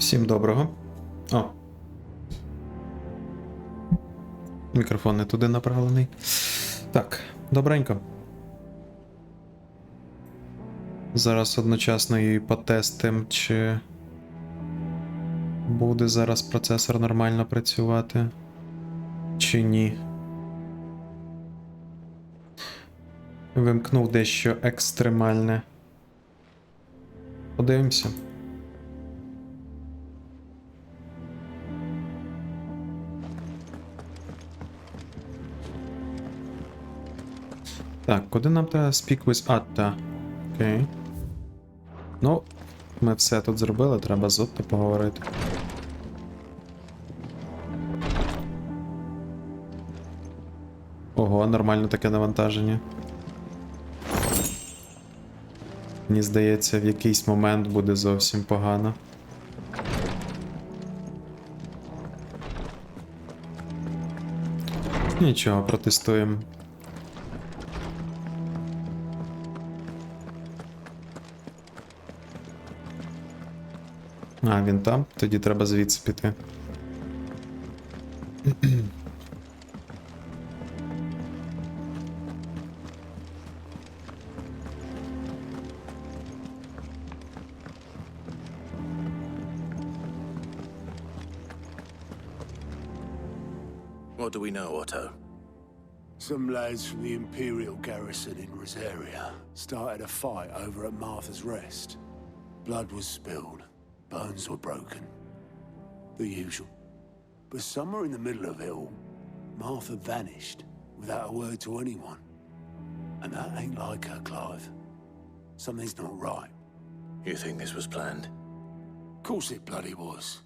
Всім доброго. О. Мікрофон не туди направлений. Так, добренько. Зараз одночасно і потестим, чи буде зараз процесор нормально працювати, чи ні. Вимкнув дещо екстремальне. Подивимося. Так, куди нам треба speak with Atta? Окей. Ну, ми все тут зробили, треба з Отто поговорити. Ого, нормально таке навантаження. Мені здається, в якийсь момент буде зовсім погано. Нічого, протестуємо. А, він там? Тоді треба звідси піти. What do we know, Otto? Some lads from the Imperial garrison in Rosaria started a fight over at Martha's Rest. Blood was spilled, bones were broken. The usual. But somewhere in the middle of it all, Martha vanished without a word to anyone. And that ain't like her, Clive. Something's not right. You think this was planned? Course it bloody was.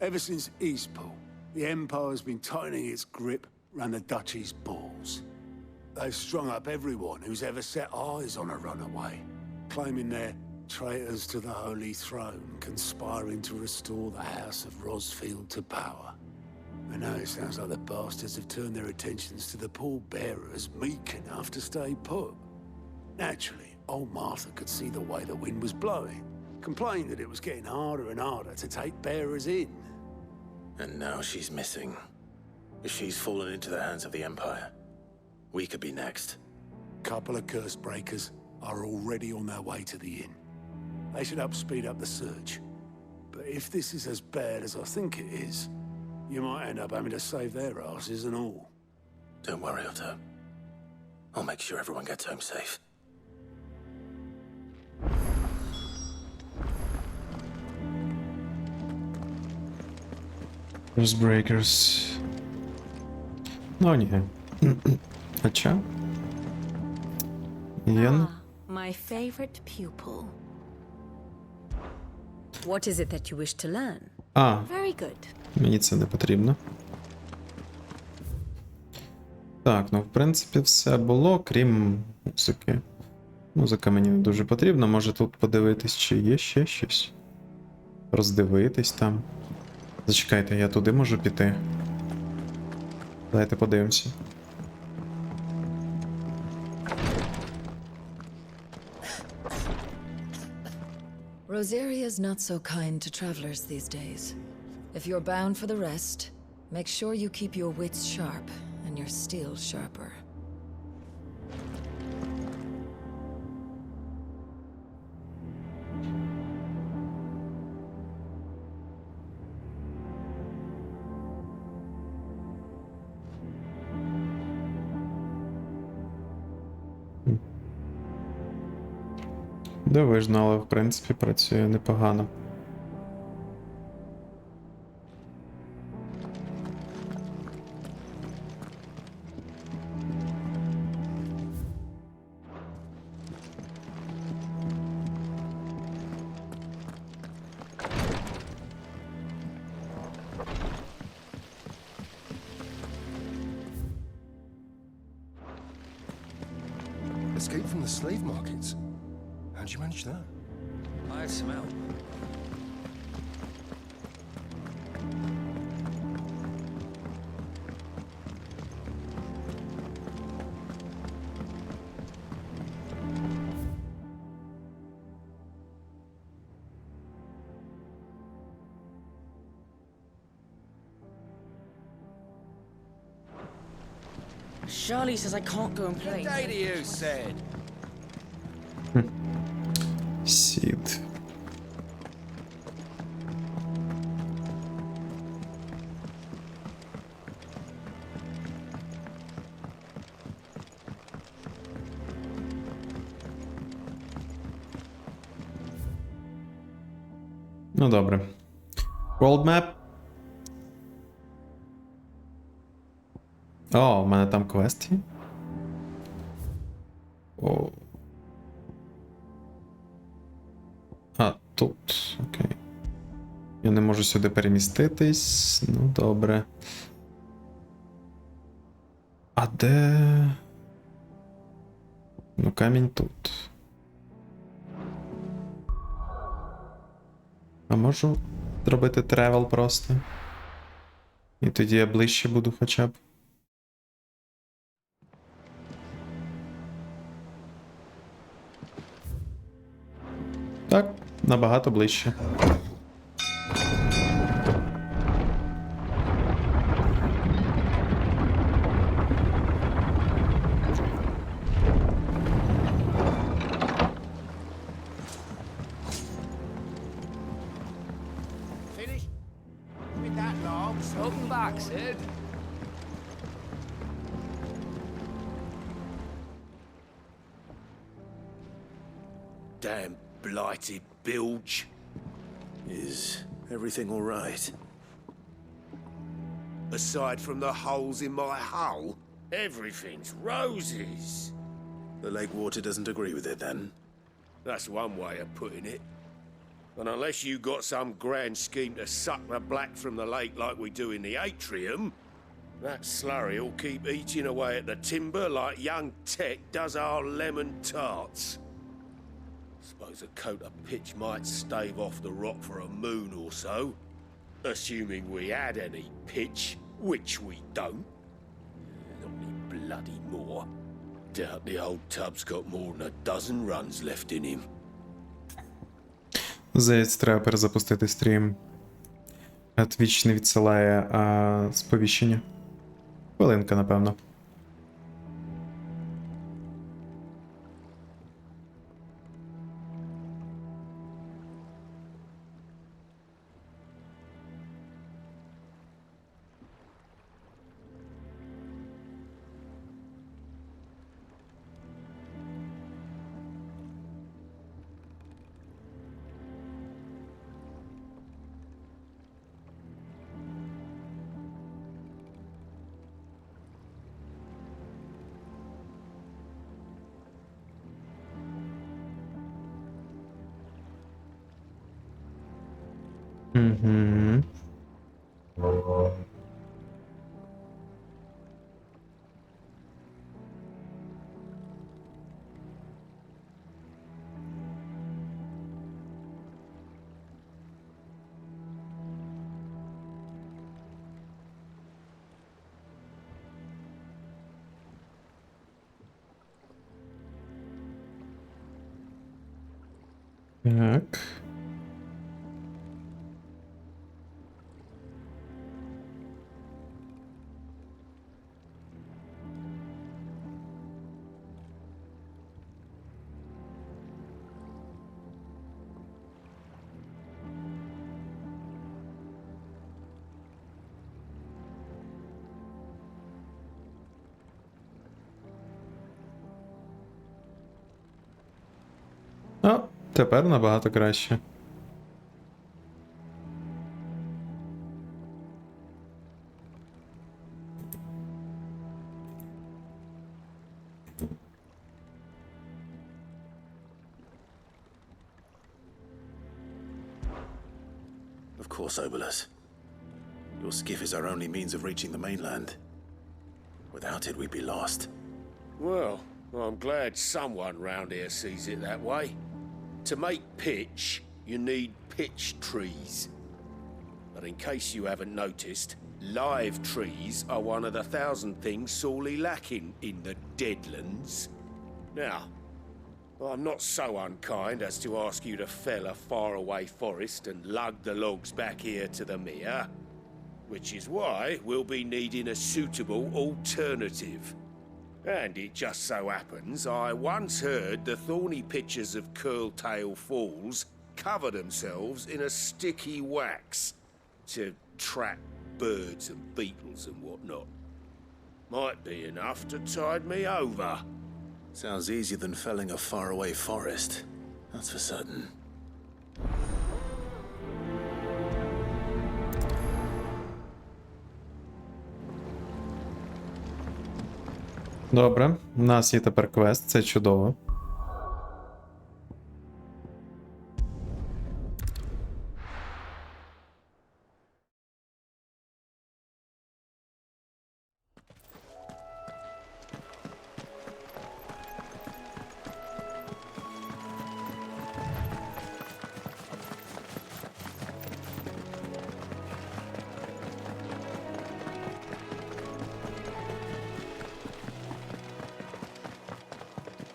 Ever since Eastpool, the Empire's been tightening its grip round the Duchy's balls. They've strung up everyone who's ever set eyes on a runaway, claiming they're traitors to the Holy Throne, conspiring to restore the House of Rosfield to power. And now it sounds like the bastards have turned their attentions to the pallbearers meek enough to stay put. Naturally, old Martha could see the way the wind was blowing, complained that it was getting harder and harder to take bearers in. And now she's missing. If she's fallen into the hands of the Empire, we could be next. Couple of curse breakers are already on their way to the inn. They should help speed up the search. But if this is as bad as I think it is, you might end up having to save their asses and all. Don't worry, Otto. I'll make sure everyone gets home safe. Breakers. Ну, ні. Хоча? Єн? My favorite pupil. What is it that you wish to learn? А, Very good. мені це не потрібно. Так, ну в принципі все було, крім музики. Музика мені не дуже потрібна, може тут подивитись, чи є ще щось. Роздивитись там. Зачекайте, я туди можу піти. Давайте подивимося. Rosaria's not so kind to travelers these days. If you're bound for the rest, make sure you keep your wits sharp and your steel sharper. Дивижно, але в принципі працює непогано. Escape from the slave markets. How'd you manage that? I had some help. Charlie says I can't go and play. Data you said. Сід. Ну добре. World Map. О, у мене там квест є. О. А, тут. Окей. Я не можу сюди переміститись. Ну, добре. А де? Ну, камінь тут. А можу зробити тревел просто. І тоді я ближче буду хоча б. Так, набагато ближче. Finish with that log. Welcome back, Sid. Damn blighted bilge. Is everything all right? Aside from the holes in my hull, everything's roses. The lake water doesn't agree with it then? That's one way of putting it. And unless you got some grand scheme to suck the black from the lake like we do in the atrium, that slurry'll keep eating away at the timber like young Tech does our lemon tarts. Suppose a coat of pitch might stave off the rock for a moon or so. Assuming we had any pitch, which we don't. Not any bloody more. Doubt the old tub's got more than a dozen runs left in him. Здається, треба перезапустити стрім. Twitch не відсилає сповіщення. Хвилинка, напевно. Угу. Так. О, тепер набагато краще. Of course, Obolus. Your skiff is our only means of reaching the mainland. Without it, we'd be lost. Well, I'm glad someone round here sees it that way. To make pitch, you need pitch trees. But in case you haven't noticed, live trees are one of the 1,000 things sorely lacking in the Deadlands. Now, I'm not so unkind as to ask you to fell a faraway forest and lug the logs back here to the mere, which is why we'll be needing a suitable alternative. And it just so happens I once heard the thorny pitchers of Curltail Falls cover themselves in a sticky wax to trap birds and beetles and whatnot. Might be enough to tide me over. Sounds easier than felling a faraway forest. That's for certain. Добре, у нас є тепер квест, це чудово.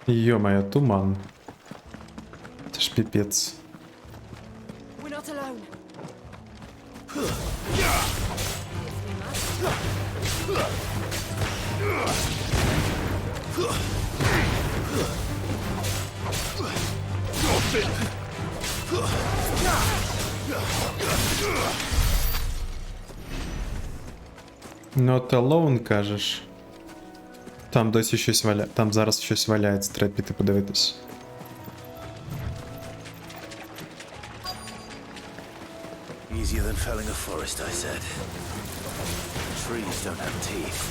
Йо-моє, туман. Це ж піпець. We're not alone. Not alone, кажеш. Там досі щось валяється. Там зараз щось валяється, треба піти подивитись. Easier than felling a forest, I said. Trees don't have teeth.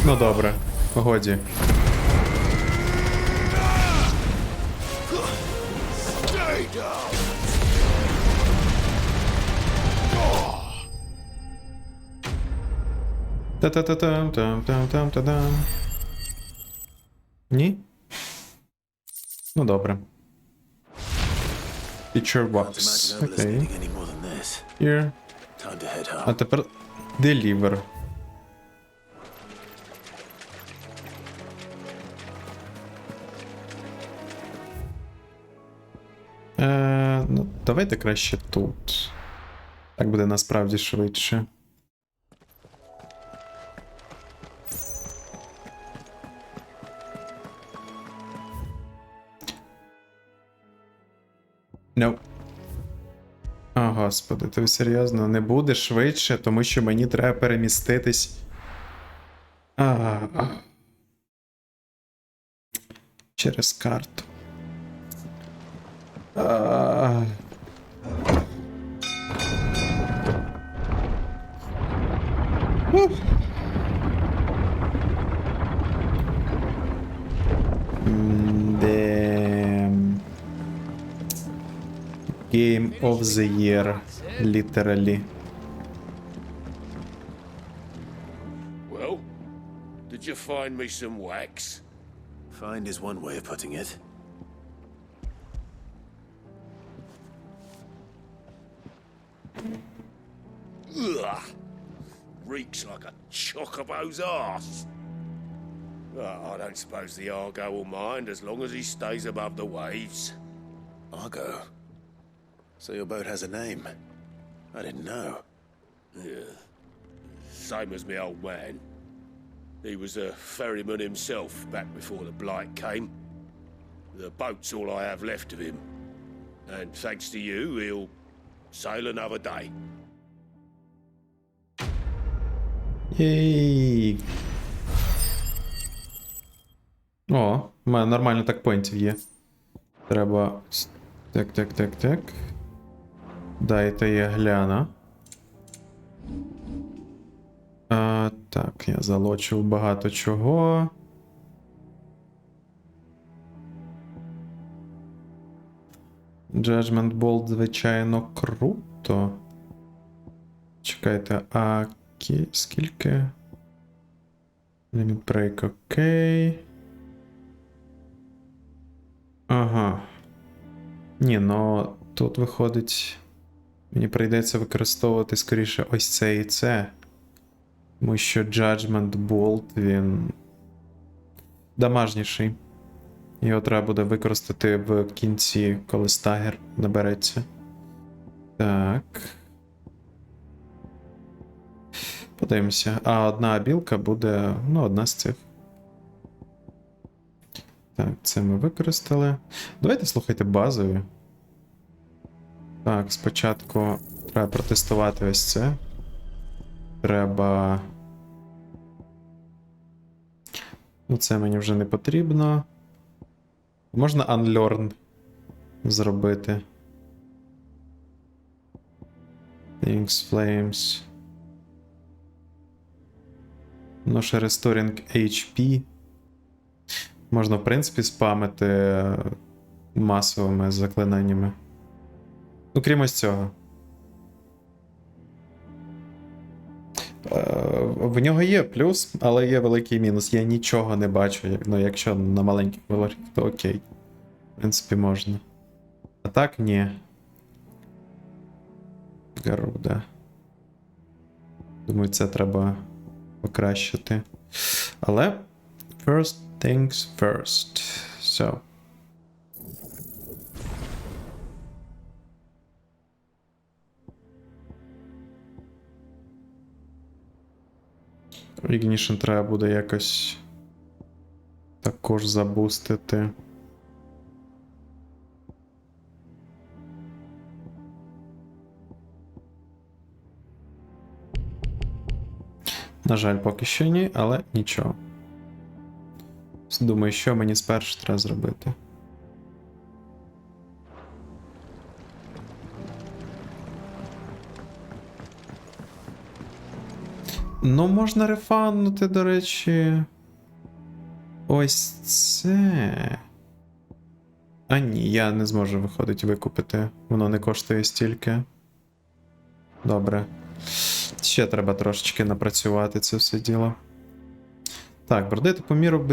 Ну добре, годі. Та-та-та-там-там-там-там-та-дам. Ні? Ну добре. Feature box. Imagine Obolus Окей. needing any more than this. Here. Time to head home. А тепер deliver. Ну, давайте краще тут. Так буде насправді швидше. No. О, господи, ти серйозно не буде швидше, тому що мені треба переміститись. Через карту. Game of the year, literally. Well, did you find me some wax? Find is one way of putting it. Ugh! Reeks like a chocobo's arse. I don't suppose the Argo will mind as long as he stays above the waves. Argo. So your boat has a name. I didn't know. Yeah. Same as me old man. He was a ferryman himself back before the blight came. The boat's all I have left of him. And thanks to you, he'll sail another day. Єй. О, у мене нормально так поінтів є. Треба. Так. Дайте я гляну. Так, я залочив багато чого. Judgment Bolt, звичайно, круто. круто. Чекайте, а скільки? Limit break, окей. Ага. Ні, ну тут виходить. Мені прийдеться використовувати скоріше ось це і це. Тому що Judgment Bolt, він дамажніший. Його треба буде використати в кінці, коли стагер набереться. Так. Подивимося. А одна білка буде, ну, одна з цих. Так, це ми використали. Давайте, слухайте, базові. Так, спочатку треба протестувати ось це. Треба. Ну, це мені вже не потрібно. Можна unlearn зробити. Things Flames. Ну, ще Restoring HP. Можна, в принципі, спамити масовими заклинаннями. Ну, крім ось цього. В нього є плюс, але є великий мінус. Я нічого не бачу. Ну, якщо на маленьких вилорах, то окей. В принципі, можна. А так, ні. Гаруда. Думаю, це треба покращити. Але first things first. So. Ignition треба буде якось також забустити. На жаль, поки що ні, але нічого. Думаю, що мені спершу треба зробити. Ну, можна рефанути, до речі. Ось це. А ні, я не зможу, виходить, викупити. Воно не коштує стільки. Добре. Ще треба трошечки напрацювати це все діло. Так, бродити по міру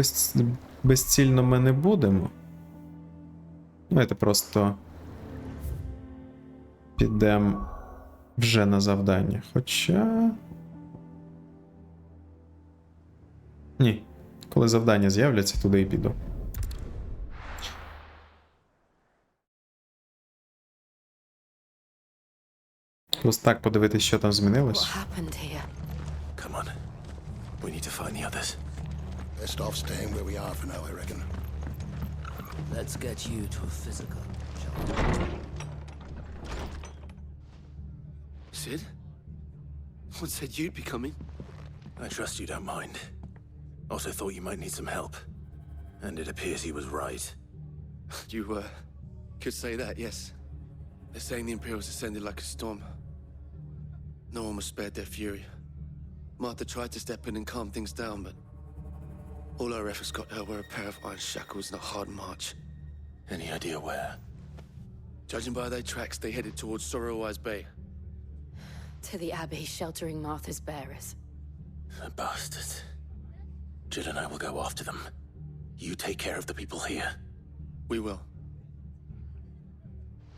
безцільно ми не будемо. Давайте просто підемо вже на завдання. Хоча. Ні. Коли завдання з'являться, туди і піду. Просто так подивитись, що там змінилось. What happened here? Come on. We need to find the others. Best off staying where we are for now, I reckon. Let's get you to a physical, shall we? Sid? What said you'd be coming? I trust you don't mind. Also thought you might need some help. And it appears he was right. You, could say that, yes. They're saying the Imperials descended like a storm. No one was spared their fury. Martha tried to step in and calm things down, but all our efforts got her were a pair of iron shackles and a hard march. Any idea where? Judging by their tracks, they headed towards Sorrowwise Bay. To the Abbey sheltering Martha's bearers. The bastards. Jill and I will go after them. You take care of the people here. We will.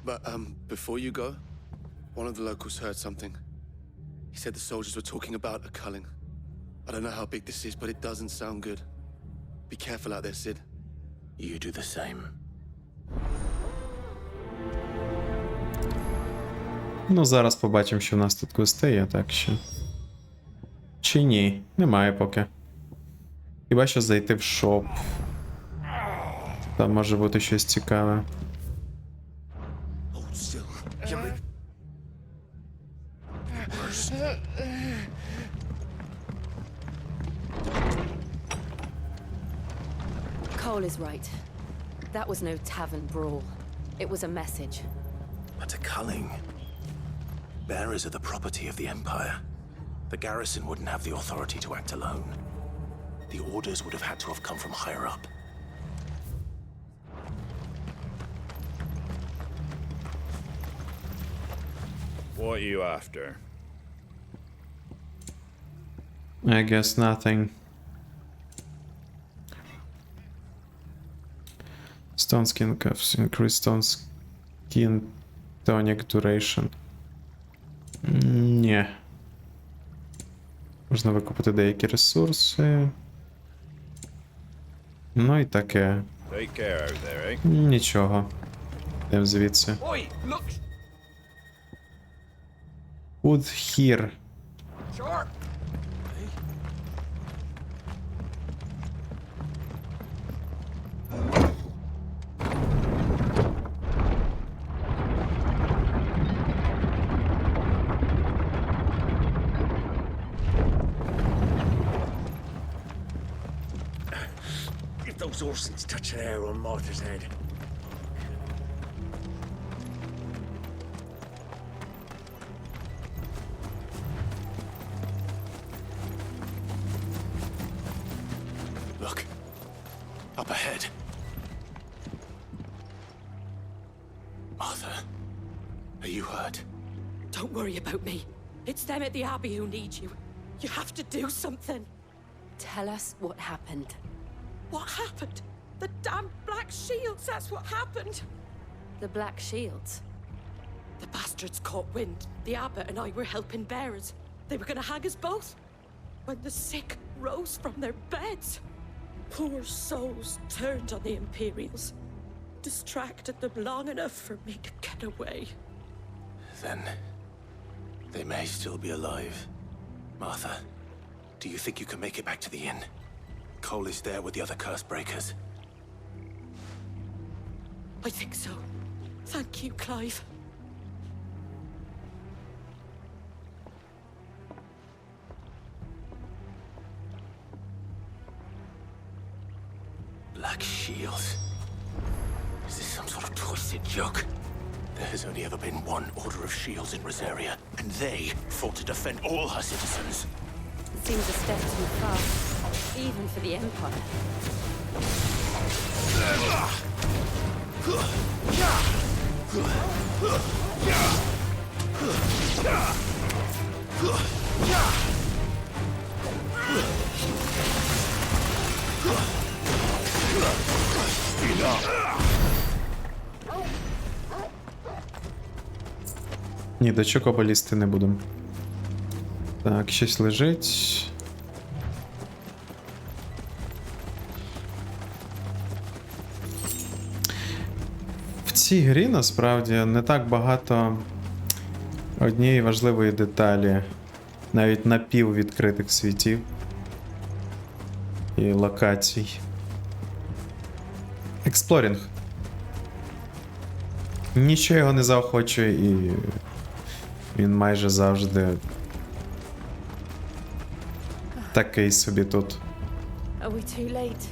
But, before you go, one of the locals heard something. He said the soldiers were talking about a culling. I don't know how big this is, but it doesn't sound good. Be careful out there, Sid. You do the same. Ну, зараз побачимо, що в нас тут квести є, так що. Чи ні? Немає поки. Хіба що зайти в шоп. Там може бути щось цікаве. Hold still. Cole is right. That was no tavern brawl. It was a message. But a culling. Bearers are the property of the Empire. The garrison wouldn't have the authority to act alone. The orders would have had to have come from higher up. What are you after? I guess nothing. Stone skin cuffs increase stone skin tonic duration. Ні. Можна викупити деякі ресурси. Ну і таке. Take care out there, eh? Нічого. Йдемо звідси. Oi, look! Wood here. Sharp! If those horses touch an arrow on Martha's head. Look. Up ahead. Martha. Are you hurt? Don't worry about me. It's them at the Abbey who need you. You have to do something. Tell us what happened. What happened? The damn Black Shields, that's what happened. The Black Shields? The bastards caught wind. The abbot and I were helping bearers. They were gonna hang us both. When the sick rose from their beds, poor souls turned on the Imperials. Distracted them long enough for me to get away. Then they may still be alive. Martha, do you think you can make it back to the inn? Cole is there with the other curse breakers. I think so. Thank you, Clive. Black Shields. Is this some sort of twisted joke? There has only ever been one Order of Shields in Rosaria, and they fought to defend all her citizens. It seems a step too far, even for the Empire. Ні, до чого лізти не будемо. Так, щось лежить. В цій грі насправді не так багато однієї важливої деталі, навіть напіввідкритих світів і локацій. Експлорінг. Нічого його не заохочує, і він майже завжди такий собі тут. Are we too late?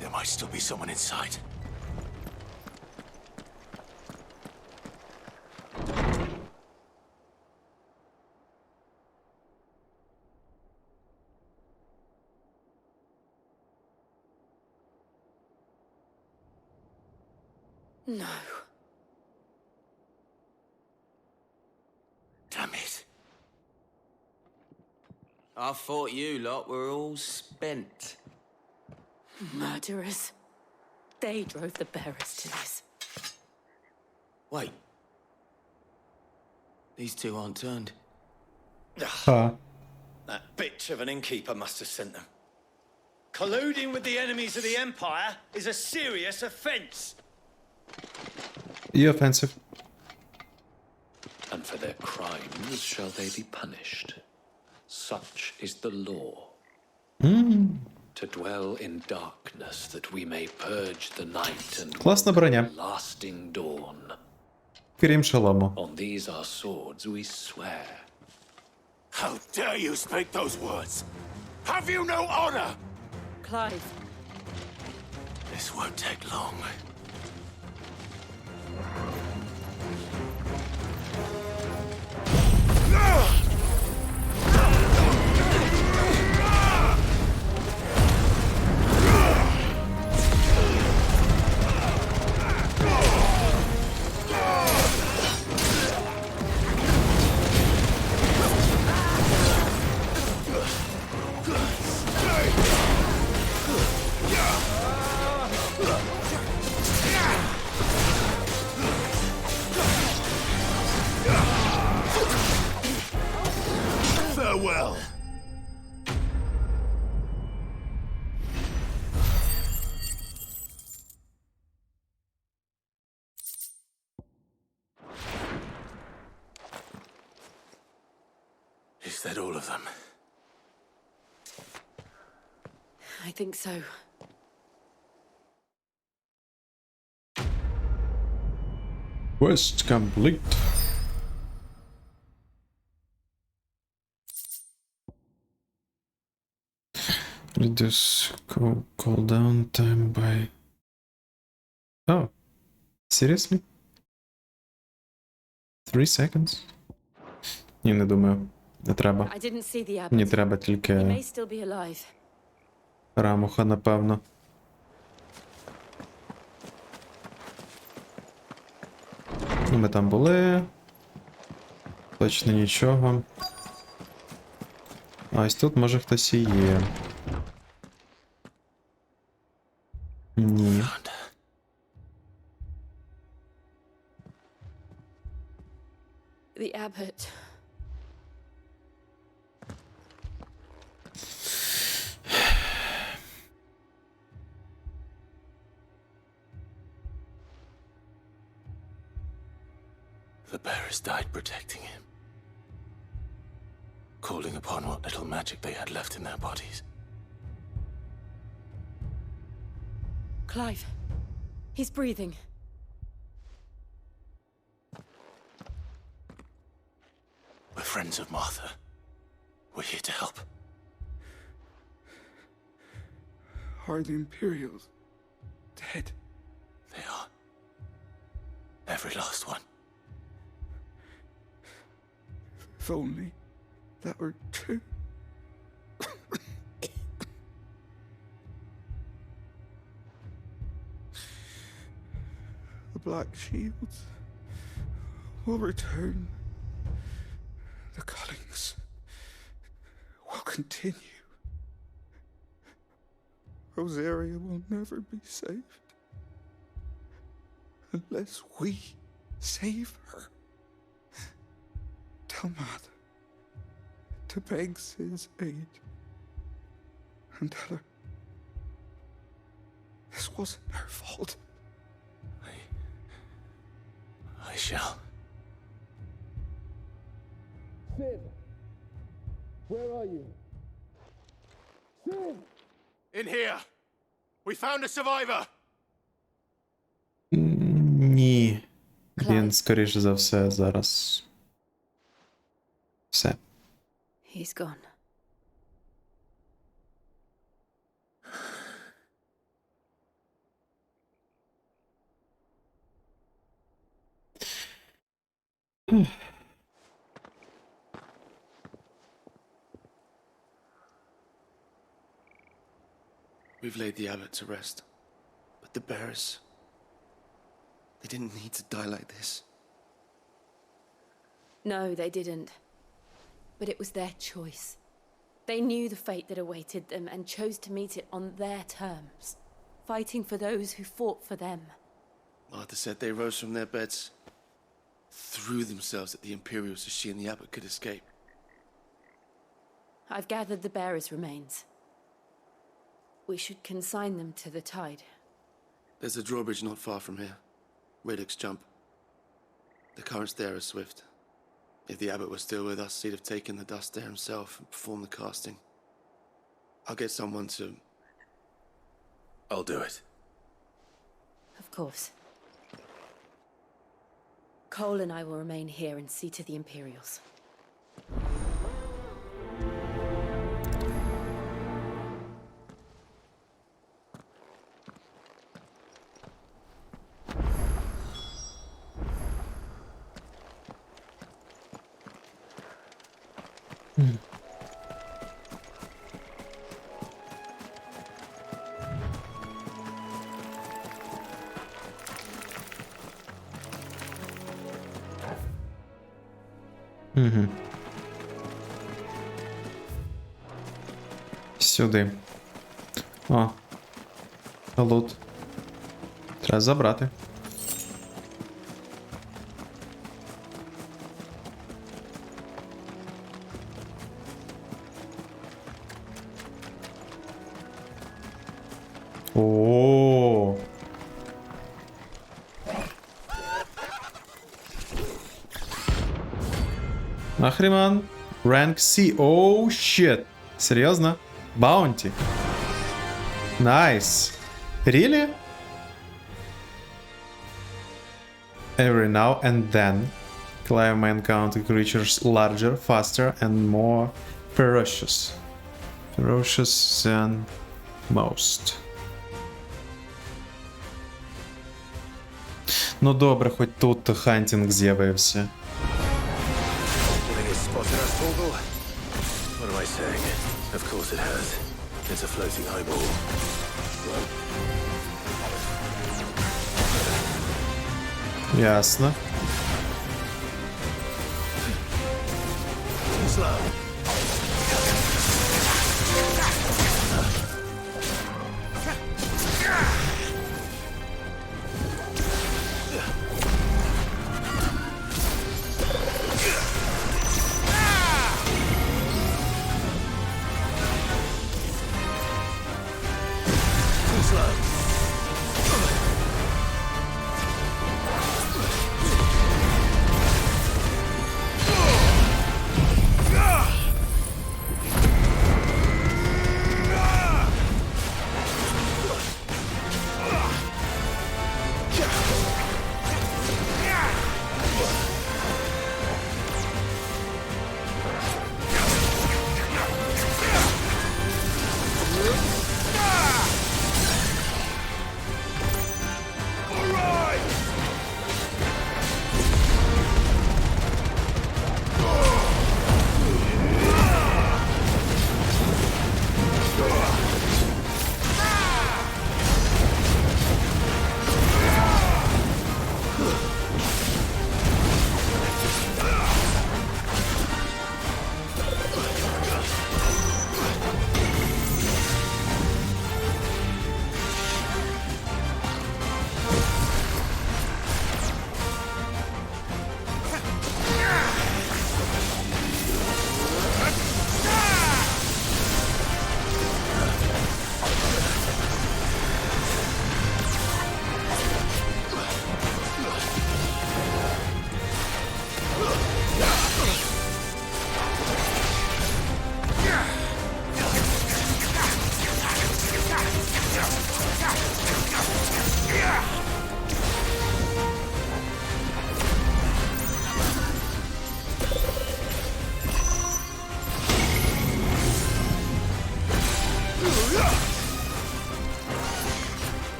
There might still be someone inside. No. Damn it. I thought you lot were all spent. Murderers. They drove the bearers to this. Wait. These two aren't turned. Ха. That bitch of an innkeeper must have sent them. Colluding with the enemies of the Empire is a serious offense. І offensive. And for their crimes shall they be punished. Such is the law. To dwell in darkness that we may purge the night and Класна броня. lasting dawn. Крім шолому. On these our swords we swear. How dare you speak those words? Have you no honor? Clive. This won't take long. Is that all of them? I think so. Quest complete. Reduce cooldown time by... Oh, seriously? 3 seconds? Ні, не думаю. Не треба. I didn't see the Мені abbot. треба He тільки may still be alive. рамуха, напевно. Ну, ми там були. Точно нічого. А ось тут може хтось і є. Ні. The abbot. The bearers died protecting him. Calling upon what little magic they had left in their bodies. Clive. He's breathing. We're friends of Martha. We're here to help. Are the Imperials dead? They are. Every last one. If only that were true. The Black Shields will return. The Cullings will continue. Rosaria will never be saved unless we save her. Tell Matt to beg Sid's aid and tell her this wasn't her fault. I shall. Sid! Where are you? Sid! In here! We found a survivor! Ні. Він, скоріш за все, зараз. Все. He's gone. We've laid the abbot to rest. But the bearers... they didn't need to die like this. No, they didn't. But it was their choice. They knew the fate that awaited them and chose to meet it on their terms, fighting for those who fought for them. Martha said they rose from their beds, threw themselves at the Imperials so she and the abbot could escape. I've gathered the bearers' remains. We should consign them to the tide. There's a drawbridge not far from here. Radix jump. The currents there are swift. If the abbot was still with us, he'd have taken the dust there himself and performed the casting. I'll get someone to... I'll do it. Of course. Cole and I will remain here and see to the Imperials. Угу. Сюди. О. Лут. Треба забрати. О. Ахріман. Rank C. Oh, shit. Серйозно? Bounty. Nice. Really? Every now and then, climb may encounter creatures larger, faster, and more ferocious. Ferocious than most. Ну добре, хоч тут хантинг з'явився. What am I saying? Of course it has. It's a floating eyeball. Ясно. Slow.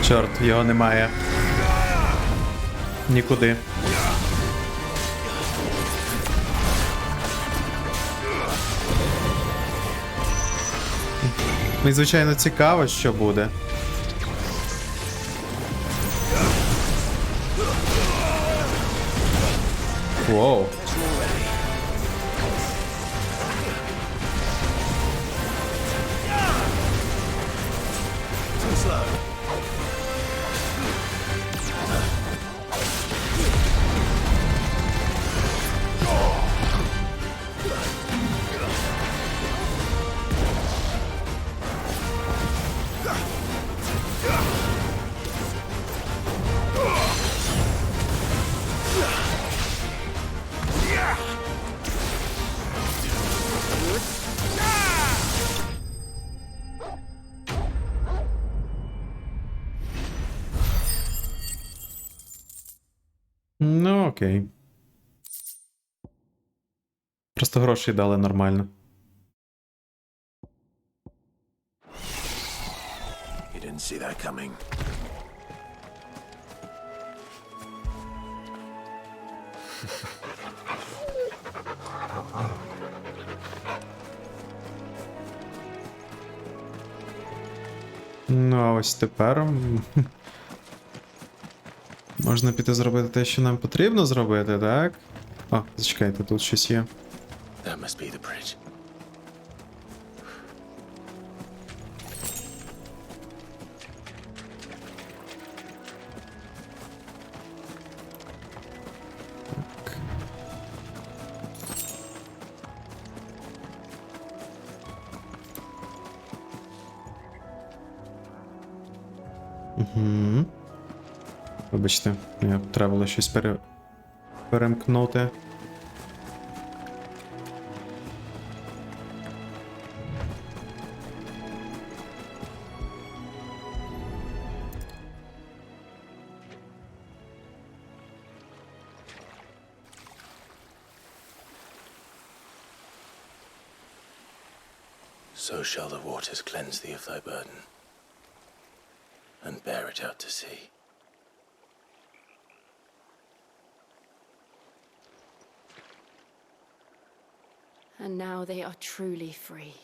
Чорт, його немає. Нікуди. Мені, звичайно, цікаво, що буде. Воу. Ну, окей. Просто грошей дали нормально. You didn't see that coming. Ну, а ось тепер можна піти зробити те, що нам потрібно зробити, так? О, зачекайте, тут щось є. That must be the bridge. Вибачте, треба було щось перемкнути. So shall the waters cleanse thee of thy burden, and bear it out to sea. And now they are truly free.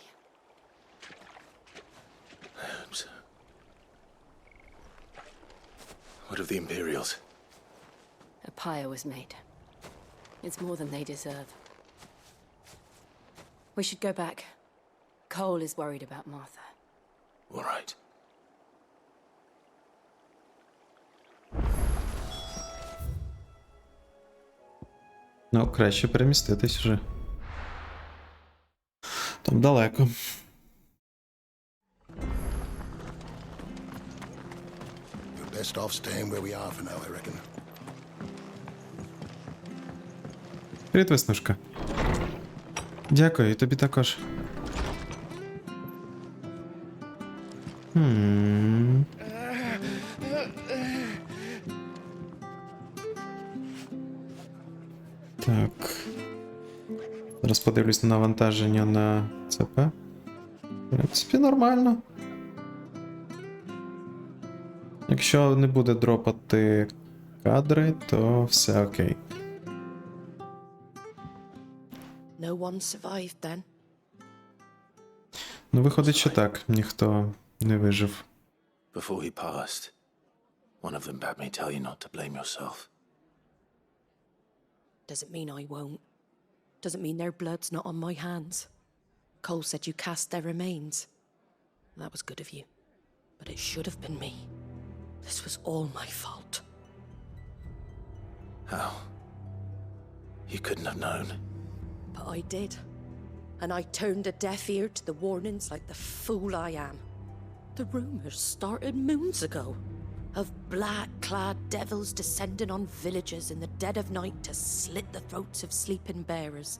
I hope so. What of the Imperials? A pyre was made. It's more than they deserve. We should go back. Cole is worried about Martha. All right. Ну, краще переміститись вже. Там далеко. We're best off staying where we are for now, I reckon. Привіт, Веснушка. Дякую, і тобі також. Так. Зараз подивлюсь на навантаження на ЦП. В принципі, нормально. Якщо не буде дропати кадри, то все окей. No one survived then. Ну, виходить, що так, ніхто не вижив. Before he passed, one of them bade me tell you not to blame yourself. Doesn't mean I won't. Doesn't mean their blood's not on my hands. Cole said you cast their remains. That was good of you. But it should have been me. This was all my fault. How? You couldn't have known. But I did. And I turned a deaf ear to the warnings like the fool I am. The rumors started moons ago. Of black-clad devils descending on villages in the dead of night to slit the throats of sleeping bearers.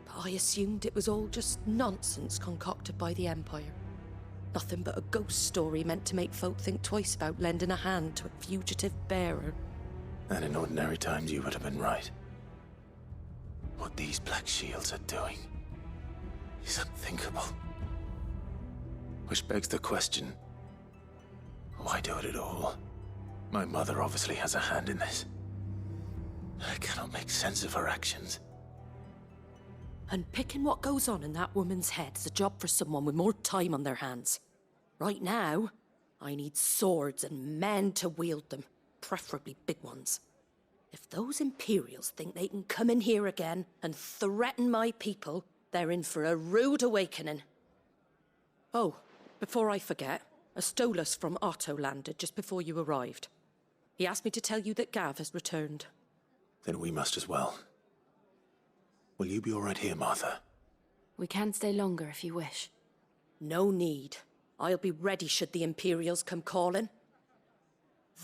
But I assumed it was all just nonsense concocted by the Empire. Nothing but a ghost story meant to make folk think twice about lending a hand to a fugitive bearer. And in ordinary times you would have been right. What these Black Shields are doing is unthinkable. Which begs the question, why do it at all? My mother obviously has a hand in this. I cannot make sense of her actions. And picking what goes on in that woman's head is a job for someone with more time on their hands. Right now, I need swords and men to wield them, preferably big ones. If those Imperials think they can come in here again and threaten my people, they're in for a rude awakening. Oh, before I forget, a Stolas from Otto landed just before you arrived. He asked me to tell you that Gav has returned. Then we must as well. Will you be all right here, Martha? We can stay longer if you wish. No need. I'll be ready should the Imperials come calling.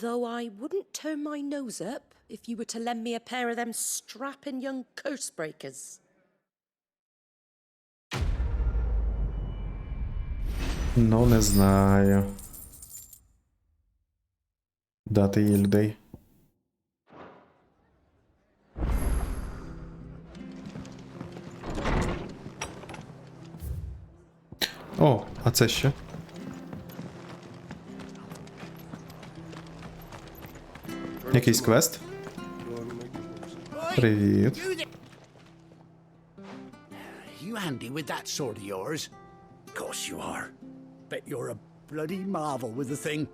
Though I wouldn't turn my nose up if you were to lend me a pair of them strapping young curse-breakers. Ну, не знаю. Дати їй людей. О, а це що? Якийсь квест? Привіт. You handy with that sword of yours? Of course you are. Bet you're a bloody marvel with the thing.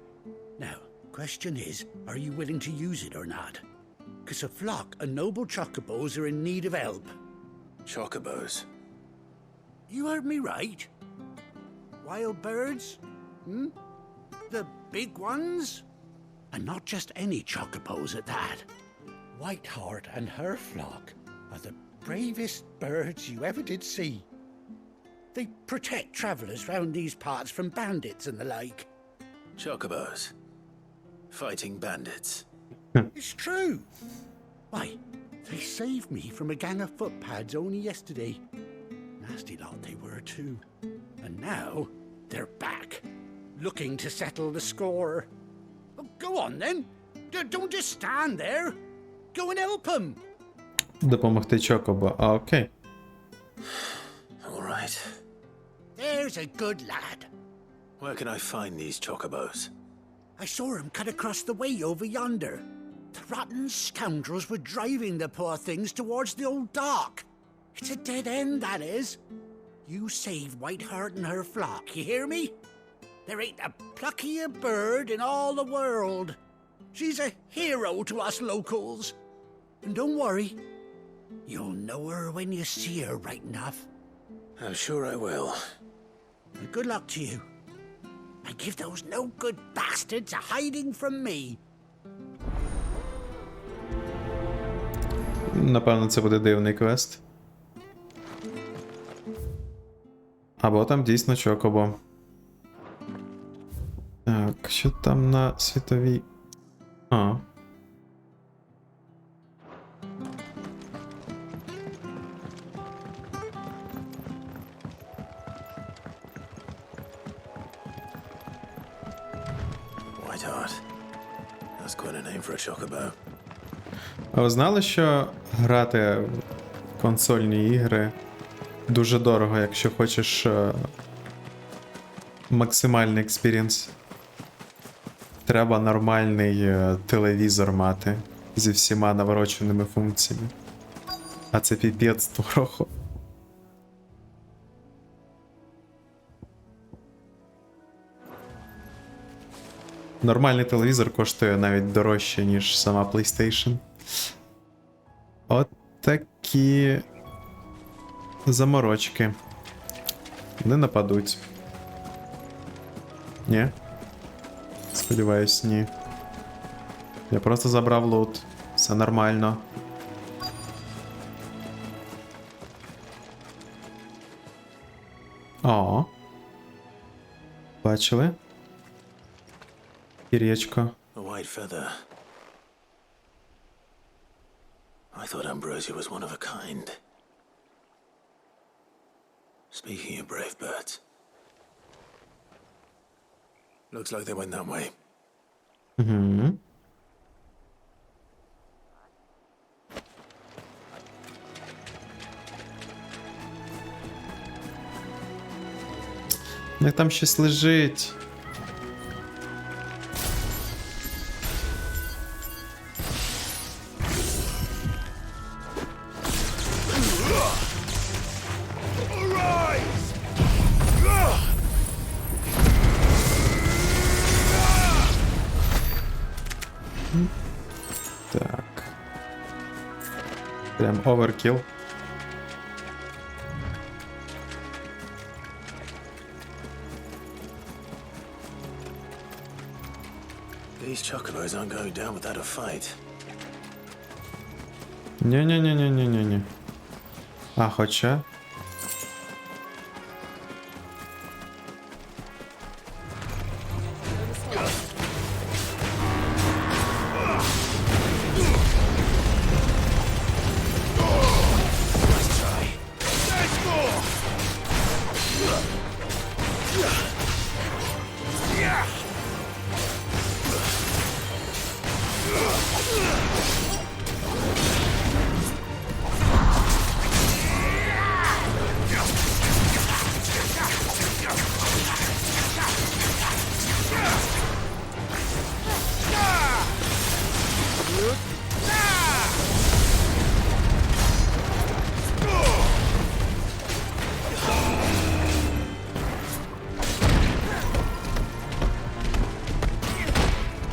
Now, question is, are you willing to use it or not? 'Cause a flock of noble chocobos are in need of help. Chocobos? You heard me right. Wild birds? Hmm? The big ones? And not just any chocobos at that. Whiteheart and her flock are the bravest birds you ever did see. They protect travellers round these parts from bandits and the like. Chocobos? fighting bandits. It's true. Why, they saved me from a gang of footpads only yesterday. Nasty lot they were, too. And now, they're back, looking to settle the score. Oh, go on, then. Don't just stand there. Go and help them. Допомогти Чокобо. А, окей. All right. There's a good lad. Where can I find these chocobos? I saw him cut across the way over yonder. The rotten scoundrels were driving the poor things towards the old dock. It's a dead end, that is. You saved Whiteheart and her flock, you hear me? There ain't a pluckier bird in all the world. She's a hero to us locals. And don't worry, you'll know her when you see her right enough. I'm sure I will. And good luck to you. And give those no-good bastards a hiding from me. Напевно, це буде дивний квест. Або там дійсно Чокобо. Так, що там на світовій... А. Whiteheart. That's quite a name for a chocobo. А ви знали, що грати в консольні ігри дуже дорого, якщо хочеш максимальний експірієнс? Треба нормальний телевізор мати зі всіма навороченими функціями. А це піпець дорого. Нормальний телевізор коштує навіть дорожче, ніж сама PlayStation. От такі заморочки. Не нападуть. Ні? Сподіваюсь, ні. Я просто забрав лут. Все нормально. О. Бачили? Пір'ячко. A white feather. I thought Ambrosia was one of a kind. Speaking of brave birds. Looks like they went that way. Угу. Ну там щось лежить. Так. Прям оверкіл. These chocobos aren't going down without a fight. Ні-ні-ні-ні-ні-ні. А, хоча...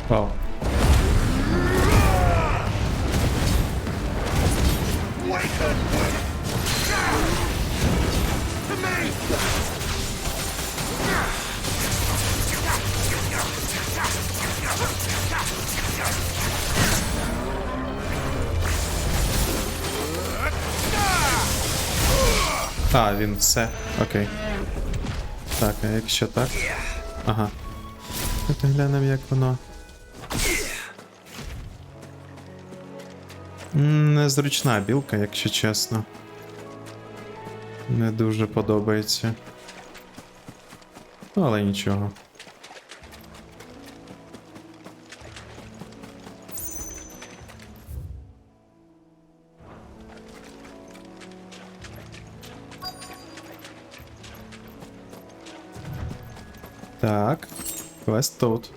Вау. А, він все. Окей. Так, а якщо так? Ага. Давайте глянемо, як воно. Незручна білка, якщо чесно. Не дуже подобається. Ну, але нічого. Так, квест тут.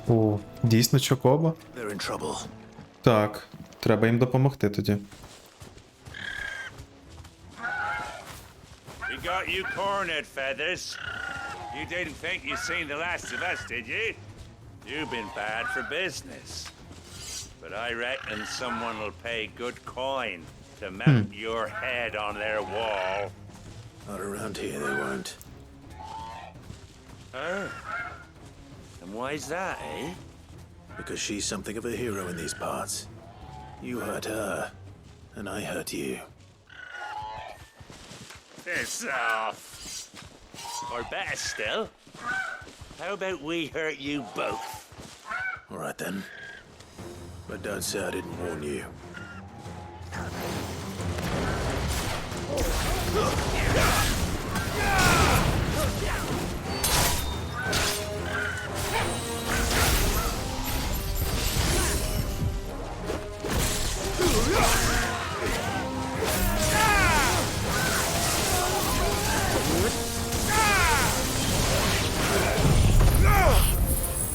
О, дійсно Чокоба? They're in trouble. Так, треба їм допомогти тоді. We got you cornered, Feathers. You didn't think you'd seen the last of us, did you? You've been bad for business. But I reckon someone will pay good coin to mount your head on their wall. Not around here, they won't. Huh? And why's that, eh? Because she's something of a hero in these parts. You hurt her, and I hurt you. Piss off. Or better still, how about we hurt you both? All right then. But don't say I didn't warn you.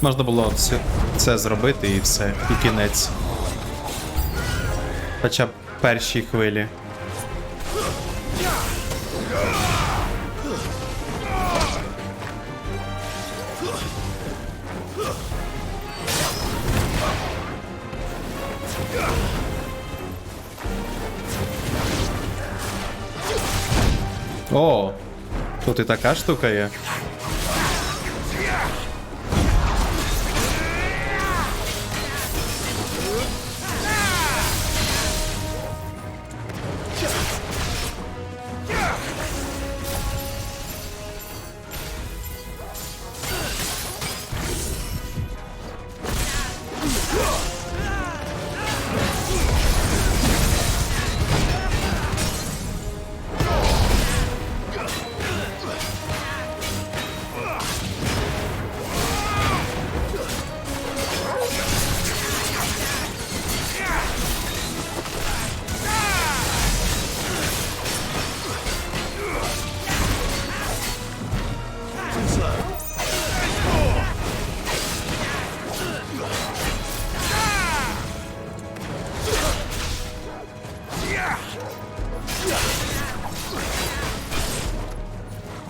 Можна було це зробити і все, і кінець. Хоча б першій хвилі. О, тут і така штука є.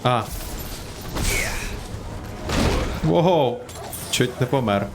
А. Воу, чуть не помер.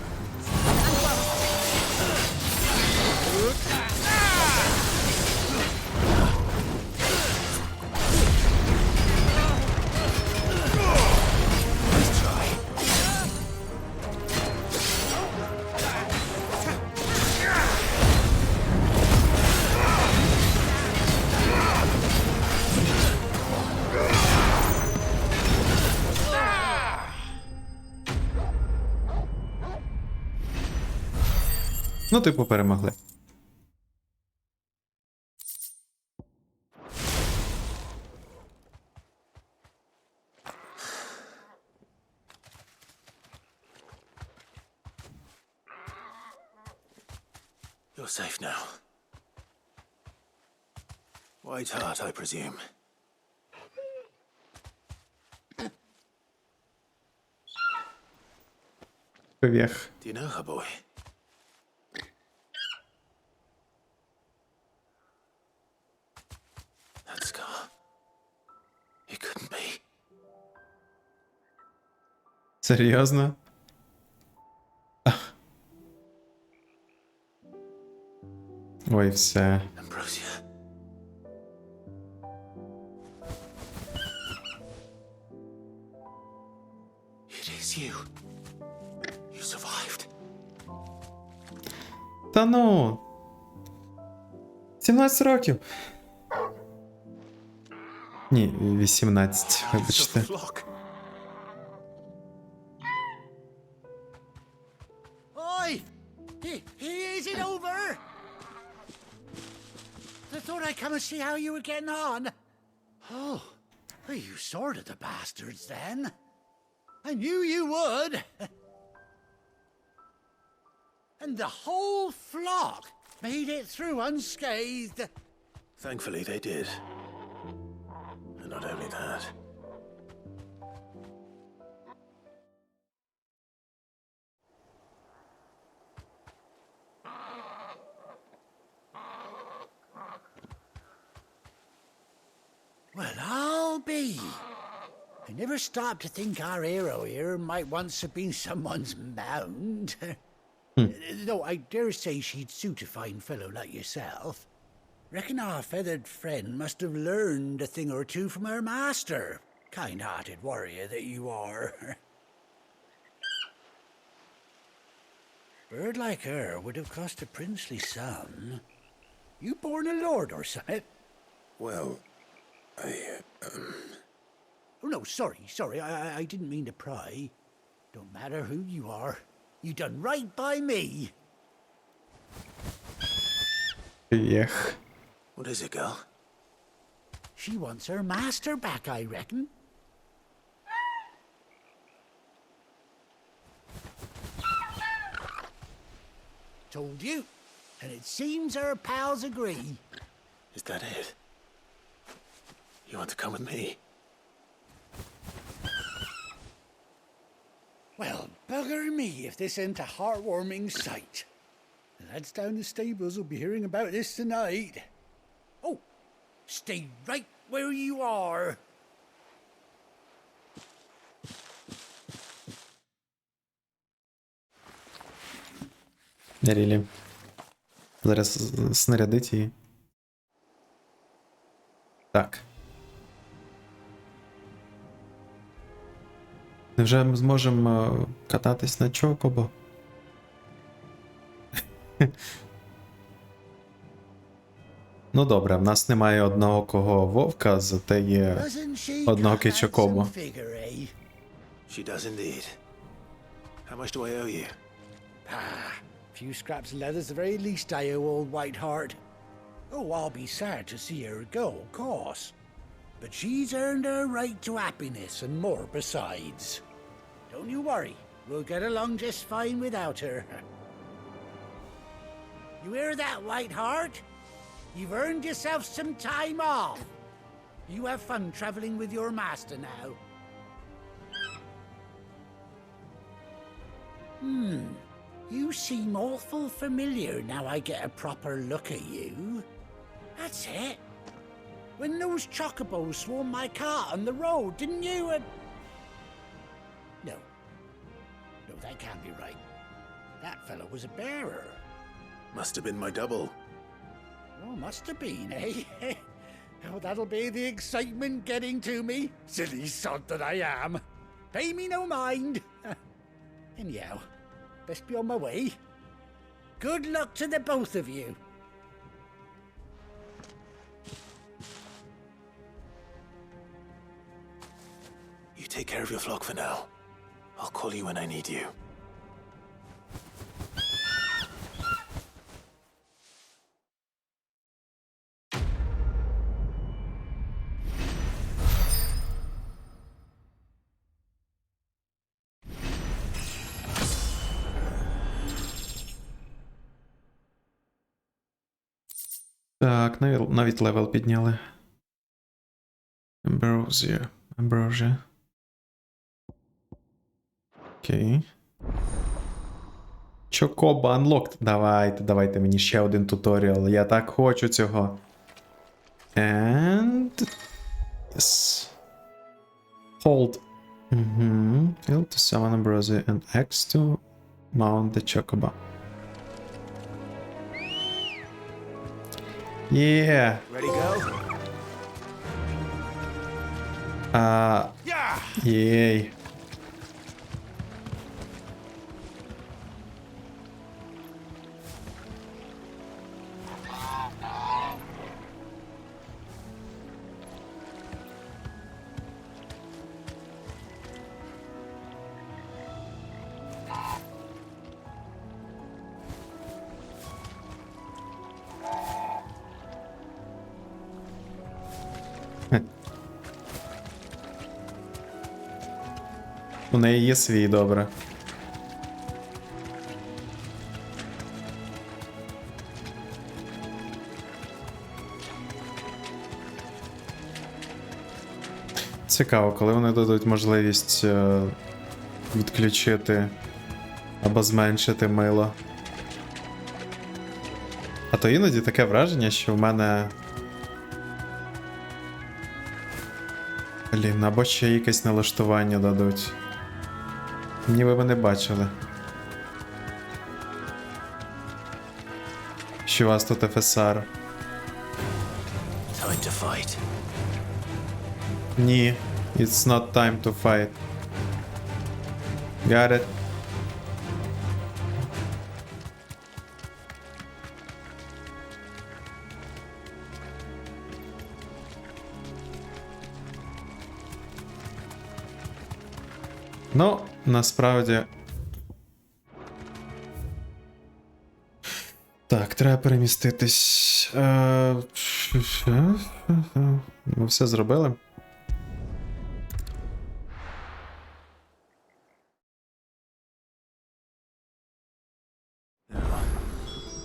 Ну, типу, перемогли. You're safe now. White heart, I presume. Вверх. Do you know her, boy? That scar. It couldn't be. Серйозно? Ой, все. Ambrosia. It is you. You survived. Та ну. 17 років. Ні, 18, вибачте. Oi! Is it over? I thought I'd come and see how you were getting on. Oh, well, you sorted the bastards then. I knew you would. And the whole flock made it through unscathed. Thankfully, they did. And not only that. Well, I'll be. I never stopped to think our hero here might once have been someone's mount. Though I dare say she'd suit a fine fellow like yourself. Reckon our feathered friend must have learned a thing or two from her master. Kind-hearted warrior that you are. Bird like her would have cost a princely sum. You born a lord or something? Well, Oh, no, sorry. I didn't mean to pry. Don't matter who you are. You done right by me. Ech. what is it, girl? She wants her master back, I reckon. Told you. And it seems her pals agree. Is that it? You want to come with me? Well, bugger me if this ain't a heartwarming sight. The lads down the stables will be hearing about this tonight. Oh, stay right where you are. Рілі. Зараз снарядить її. Так. Невже ми зможемо кататись на чокобо? Ну добре, в нас немає одного кого вовка, зате є одного кичокобо. She does indeed. How much do I owe you? Few scraps of leather's the very least I owe old Whiteheart. Oh, I'll be sad to see her go, of course. But she's earned her right to happiness and more besides. Don't you worry, we'll get along just fine without her. You hear that, Whiteheart? You've earned yourself some time off. You have fun traveling with your master now. You seem awful familiar now I get a proper look at you. That's it. When those chocobos swarmed my cart on the road, didn't you? No, that can't be right. That fellow was a bearer. Must have been my double. Oh, must have been, eh? Oh, that'll be the excitement getting to me. Silly sod that I am. Pay me no mind. Anyhow, best be on my way. Good luck to the both of you. You take care of your flock for now. I'll call you when I need you. Так, навіть левел підняли. Ambrosia. Окей. Чокоба Unlocked. Давайте мені ще один туторіал. Я так хочу цього. And... Yes. Hold. Fill to summon Ambrosia and X to mount the Chocobo. Yeah. Ready, go? Yay. У неї є свій, добре. Цікаво, коли вони дадуть можливість відключити або зменшити мило. А то іноді таке враження, що в мене. Блін, або ще якесь налаштування дадуть. Ніби ви не бачили. Що у вас тут FSR? Time to fight. Ні, it's not time to fight. Got it. Ну, насправді. Так, треба переміститись. Ми все зробили.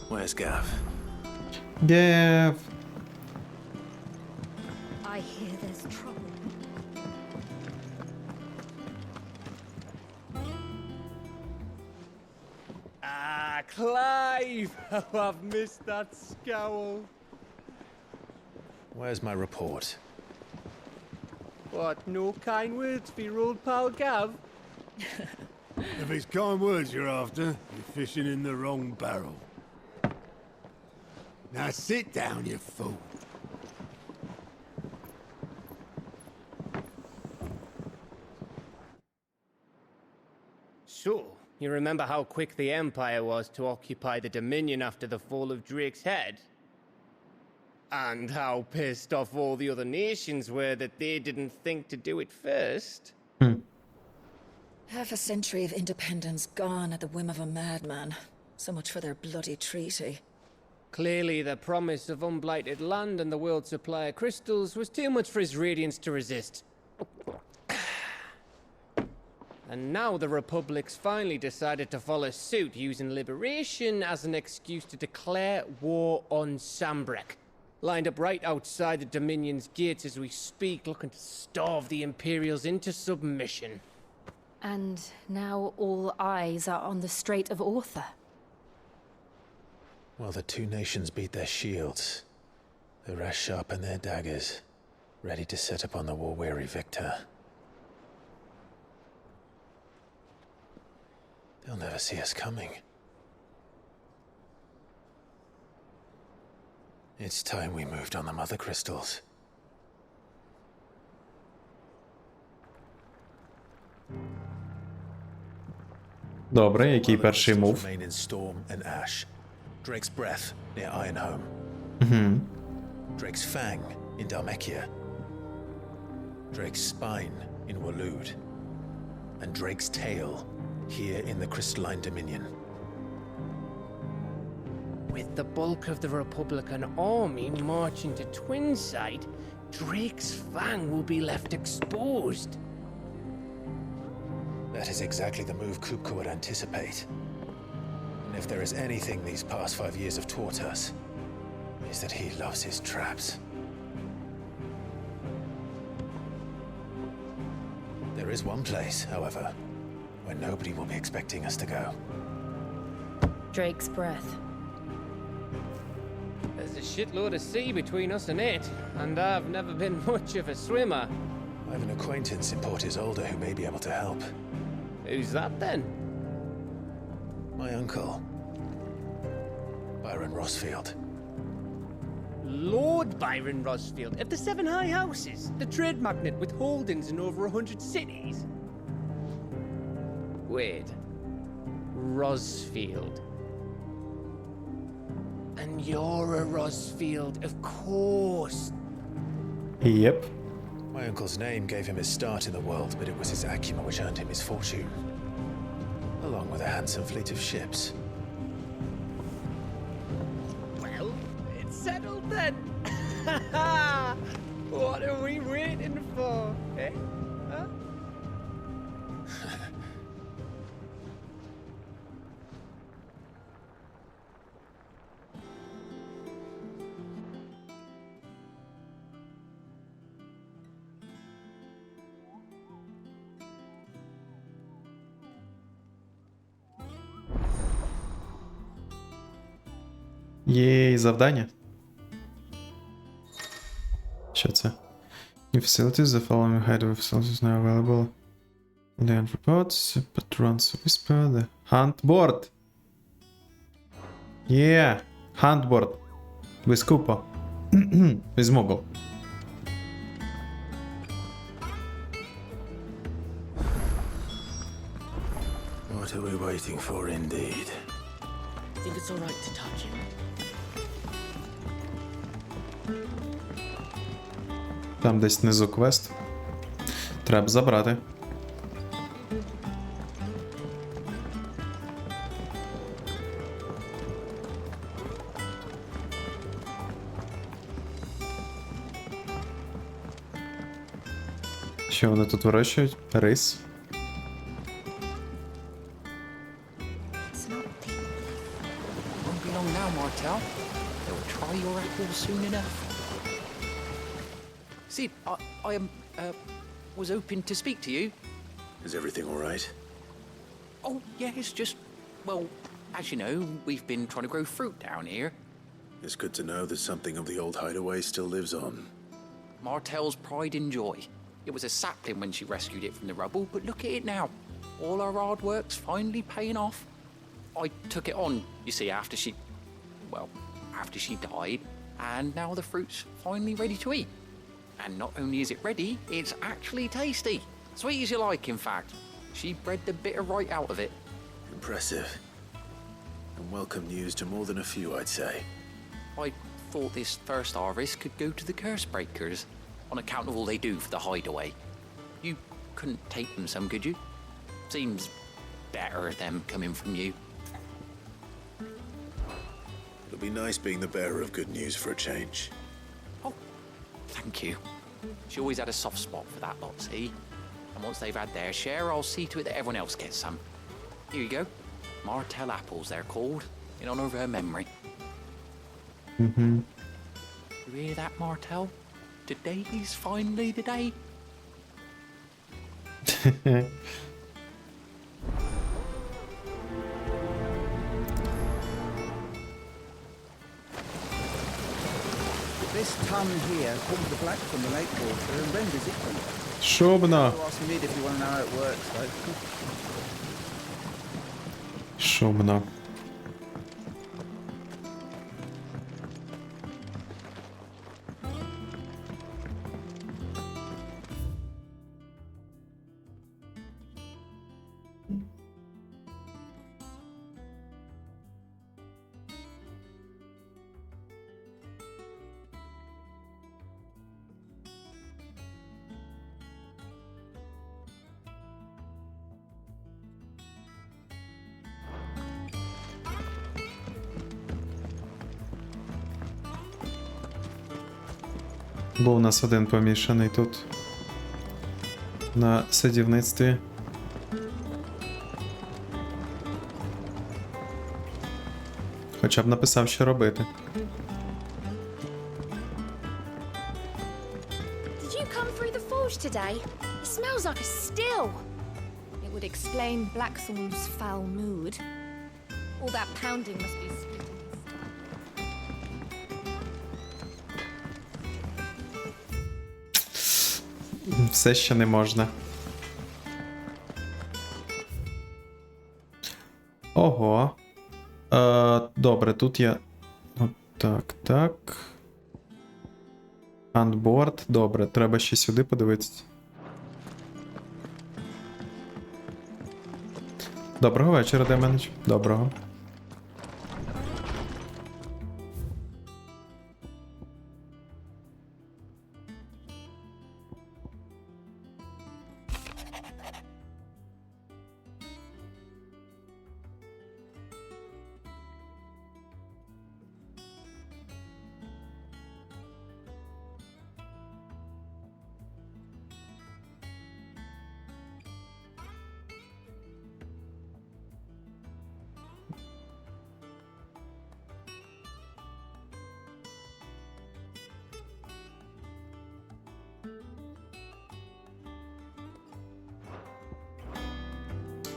Where's Gav? Gav. I hear there's trouble. Ah, Clive! Oh, I've missed that scowl. Where's my report? What, no kind words for your old pal Gav? If it's kind words you're after, you're fishing in the wrong barrel. Now sit down, you fool. So, you remember how quick the Empire was to occupy the Dominion after the fall of Drake's head? And how pissed off all the other nations were that they didn't think to do it first? Half a century of independence gone at the whim of a madman. So much for their bloody treaty. Clearly, the promise of unblighted land and the world's supply of crystals was too much for his radiance to resist. And now the Republic's finally decided to follow suit, using liberation as an excuse to declare war on Sambrek. Lined up right outside the Dominion's gates as we speak, looking to starve the Imperials into submission. And now all eyes are on the Strait of Author. Well, the two nations beat their shields. The rest sharpen their daggers, ready to set upon the war-weary victor. They'll never see us coming. It's time we moved on the mother crystals. Добре, який перший мув? Remain in Storm and Ash. Drake's Breath near Ironhome. Drake's Fang in Dhalmekia. Drake's Spine in Waloed. And Drake's Tail here in the Crystalline Dominion. With the bulk of the Republican army marching to Twinside, Drake's Fang will be left exposed. That is exactly the move Kupka would anticipate. And if there is anything these past 5 years have taught us, is that he loves his traps. There is one place, however, where nobody will be expecting us to go. Drake's Breath. There's a shitload of sea between us and it, and I've never been much of a swimmer. I have an acquaintance in Port Isolde who may be able to help. Who's that then? My uncle, Byron Rossfield. Lord Byron Rossfield of the Seven High Houses, the trade magnate with holdings in over 100 cities. Wait, Rossfield. And you're a Rossfield, of course. Yep. My uncle's name gave him his start in the world, but it was his acumen which earned him his fortune. Along with a handsome fleet of ships. Well, it's settled then. What are we waiting for, eh? Huh? Єй, завдання. Що це? New facilities, the following hideaway facilities now available. Land reports, patrons whisper, the hunt board. Yeah, hunt board. With Koopa. With Mogul. What are we waiting for, indeed? Think it's alright to touch him? Там десь внизу квест. Треба забрати. Що вони тут вирощують? Рис. Won't be long now, Martel. They'll try your apples soon enough. Sid, I was hoping to speak to you. Is everything all right? Oh, yeah, it's just, well, as you know, we've been trying to grow fruit down here. It's good to know that something of the old hideaway still lives on. Martel's pride and joy. It was a sapling when she rescued it from the rubble, but look at it now. All our hard work's finally paying off. I took it on, you see, after she died, and now the fruit's finally ready to eat. And not only is it ready, it's actually tasty. Sweet as you like, in fact. She bred the bitter right out of it. Impressive. And welcome news to more than a few, I'd say. I thought this first harvest could go to the curse breakers, on account of all they do for the hideaway. You couldn't take them some, could you? Seems better them coming from you. It'll be nice being the bearer of good news for a change. Oh, thank you. She always had a soft spot for that lot, see? And once they've had their share, I'll see to it that everyone else gets some. Here you go. Martel apples, they're called, in honor of her memory. Mm-hmm. You hear that, Martel? Today's finally the day. This tun here pulls the black from the lake water and renders it clean. Шумно. Ask Mid if you want to know how it works, though. Шумно. Був у нас один помішаний тут на садівництві. Хоча б написав, що робити. Did you come through the forge today? It smells like a still. It would explain Blackthorn's foul mood. All that pounding must be sweet. Все ще не можна. Ого. Добре, тут я. Так, так. Андборд. Добре, треба ще сюди подивитися. Доброго вечора, Деменич. Доброго.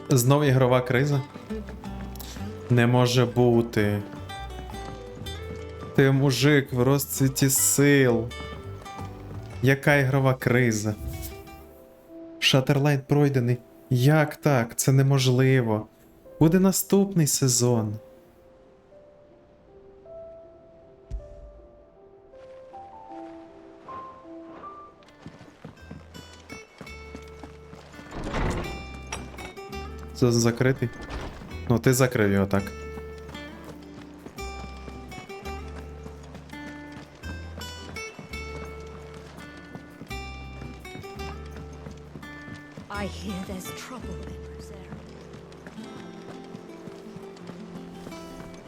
Знов ігрова криза? Не може бути. Ти мужик в розцвіті сил. Яка ігрова криза? Шатерлайн пройдений. Як так? Це неможливо. Буде наступний сезон. Це закритий? Ну, ти закрив його так. I hear there's trouble in Rosera.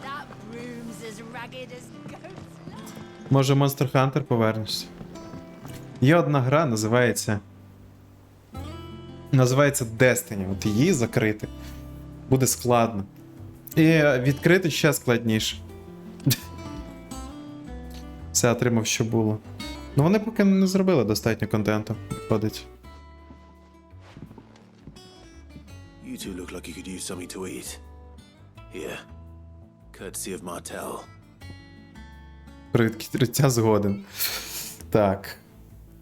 That room's as ragged as goats. Може, Monster Hunter повернешся? Є одна гра, називається Destiny. От її закрити буде складно. І відкрити ще складніше. Все отримав, що було. Ну вони поки не зробили достатньо контенту, виходить. You two look like you could use something to eat. Here. Courtesy of Martel. Про відкриття згоден. Так.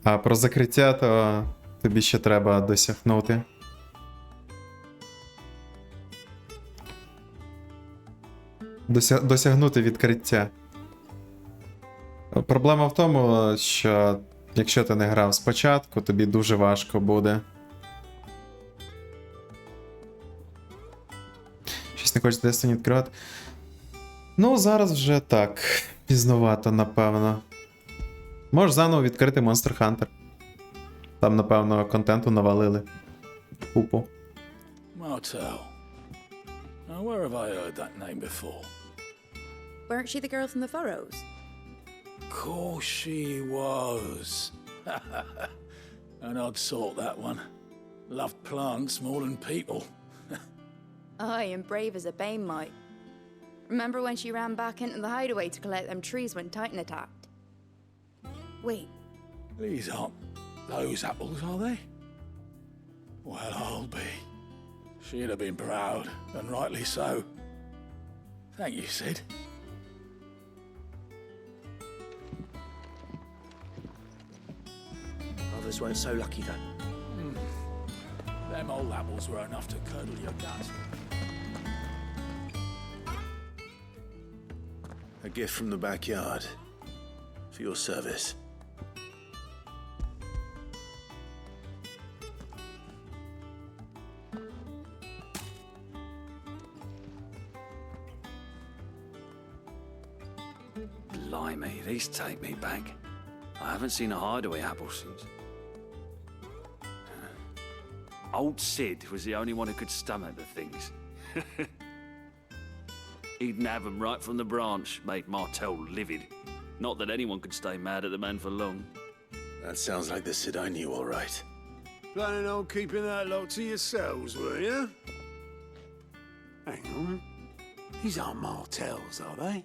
А про закриття, то тобі ще треба досягнути. Досягнути відкриття. Проблема в тому, що якщо ти не грав спочатку, тобі дуже важко буде. Щось не хочеш Destiny відкривати? Ну, зараз вже так. Пізновато, напевно. Можеш заново відкрити Monster Hunter. Там, напевно, контенту навалили. Купу. Martel. Now, where have I heard that name before? Weren't she the girl from the Furrows? Course she was. An odd sort, that one. Loved plants more than people. Aye, and brave as a bane might. Remember when she ran back into the hideaway to collect them trees when Titan attacked? Wait. These aren't those apples, are they? Well, I'll be. She'd have been proud, and rightly so. Thank you, Sid. Others weren't so lucky, though. Them old apples were enough to curdle your gut. A gift from the backyard. For your service. Blimey, these take me back. I haven't seen a hideaway apple since. Old Sid was the only one who could stomach the things. He'd nab them right from the branch, made Martel livid. Not that anyone could stay mad at the man for long. That sounds like the Sid I knew, all right. Planning on keeping that lot to yourselves, were you? Hang on. These aren't Martels, are they?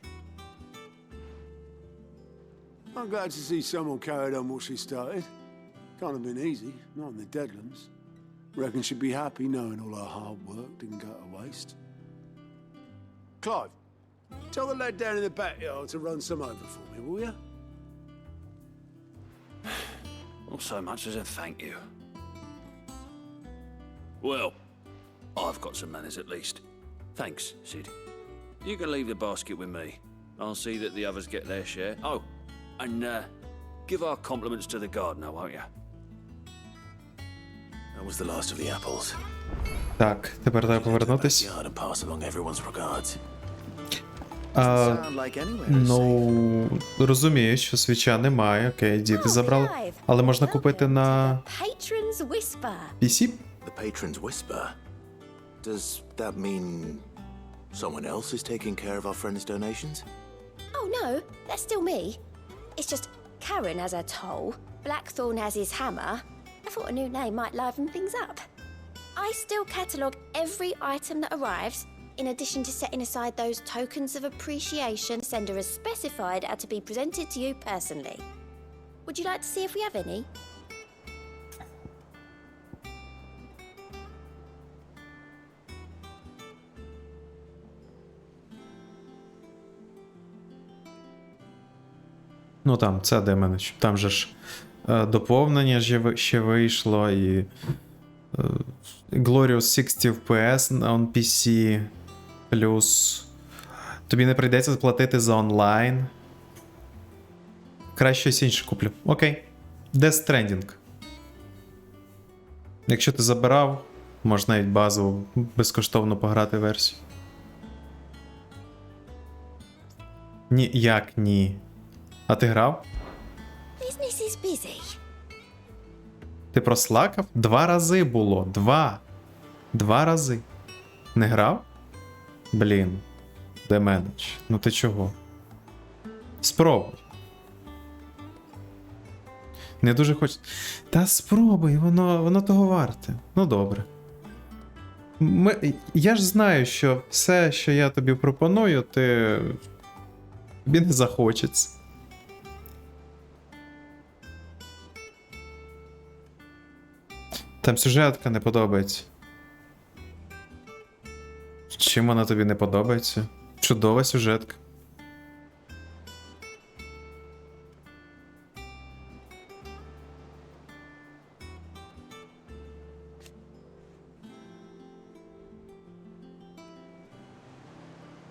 I'm glad to see someone carried on what she started. Can't have been easy, not in the Deadlands. Reckon she'd be happy knowing all her hard work didn't go to waste. Clive, tell the lad down in the backyard to run some over for me, will you? Not so much as a thank you. Well, I've got some manners at least. Thanks, Sid. You can leave the basket with me. I'll see that the others get their share. Oh, and give our compliments to the gardener, won't you? That was the last of the apples. Так, тепер треба повернутись. Backyard and pass along everyone's regards. Ну, розумію, що свіча немає. Окей, діти забрали. Але можна купити на Patron's Whisper. PC? The Patron's Whisper? Does that mean someone else is taking care of our friend's donations? Oh no, that's still me. It's just Karen has her toll, Blackthorn has his hammer. I thought a new name might liven things up. I still catalogue every item that arrives, in addition to setting aside those tokens of appreciation sender has specified are to be presented to you personally. Would you like to see if we have any? Ну там, це Damage. Там же ж доповнення ще вийшло, і Glorious 60 FPS on PC. Плюс тобі не прийдеться платити за онлайн. Краще щось інше куплю. Окей. Death Stranding. Якщо ти забирав, можна навіть базову безкоштовно пограти версію. Ні, як ні? А ти грав? Business is busy. Ти прослакав? 2 рази було. 2 рази. Не грав? Блін. Damage. Ну ти чого? Спробуй. Не дуже хочеться. Та спробуй, воно того варте. Ну добре. Я ж знаю, що все, що я тобі пропоную, тобі не захочеться. Там сюжетка не подобається. Чим вона тобі не подобається? Чудова сюжетка.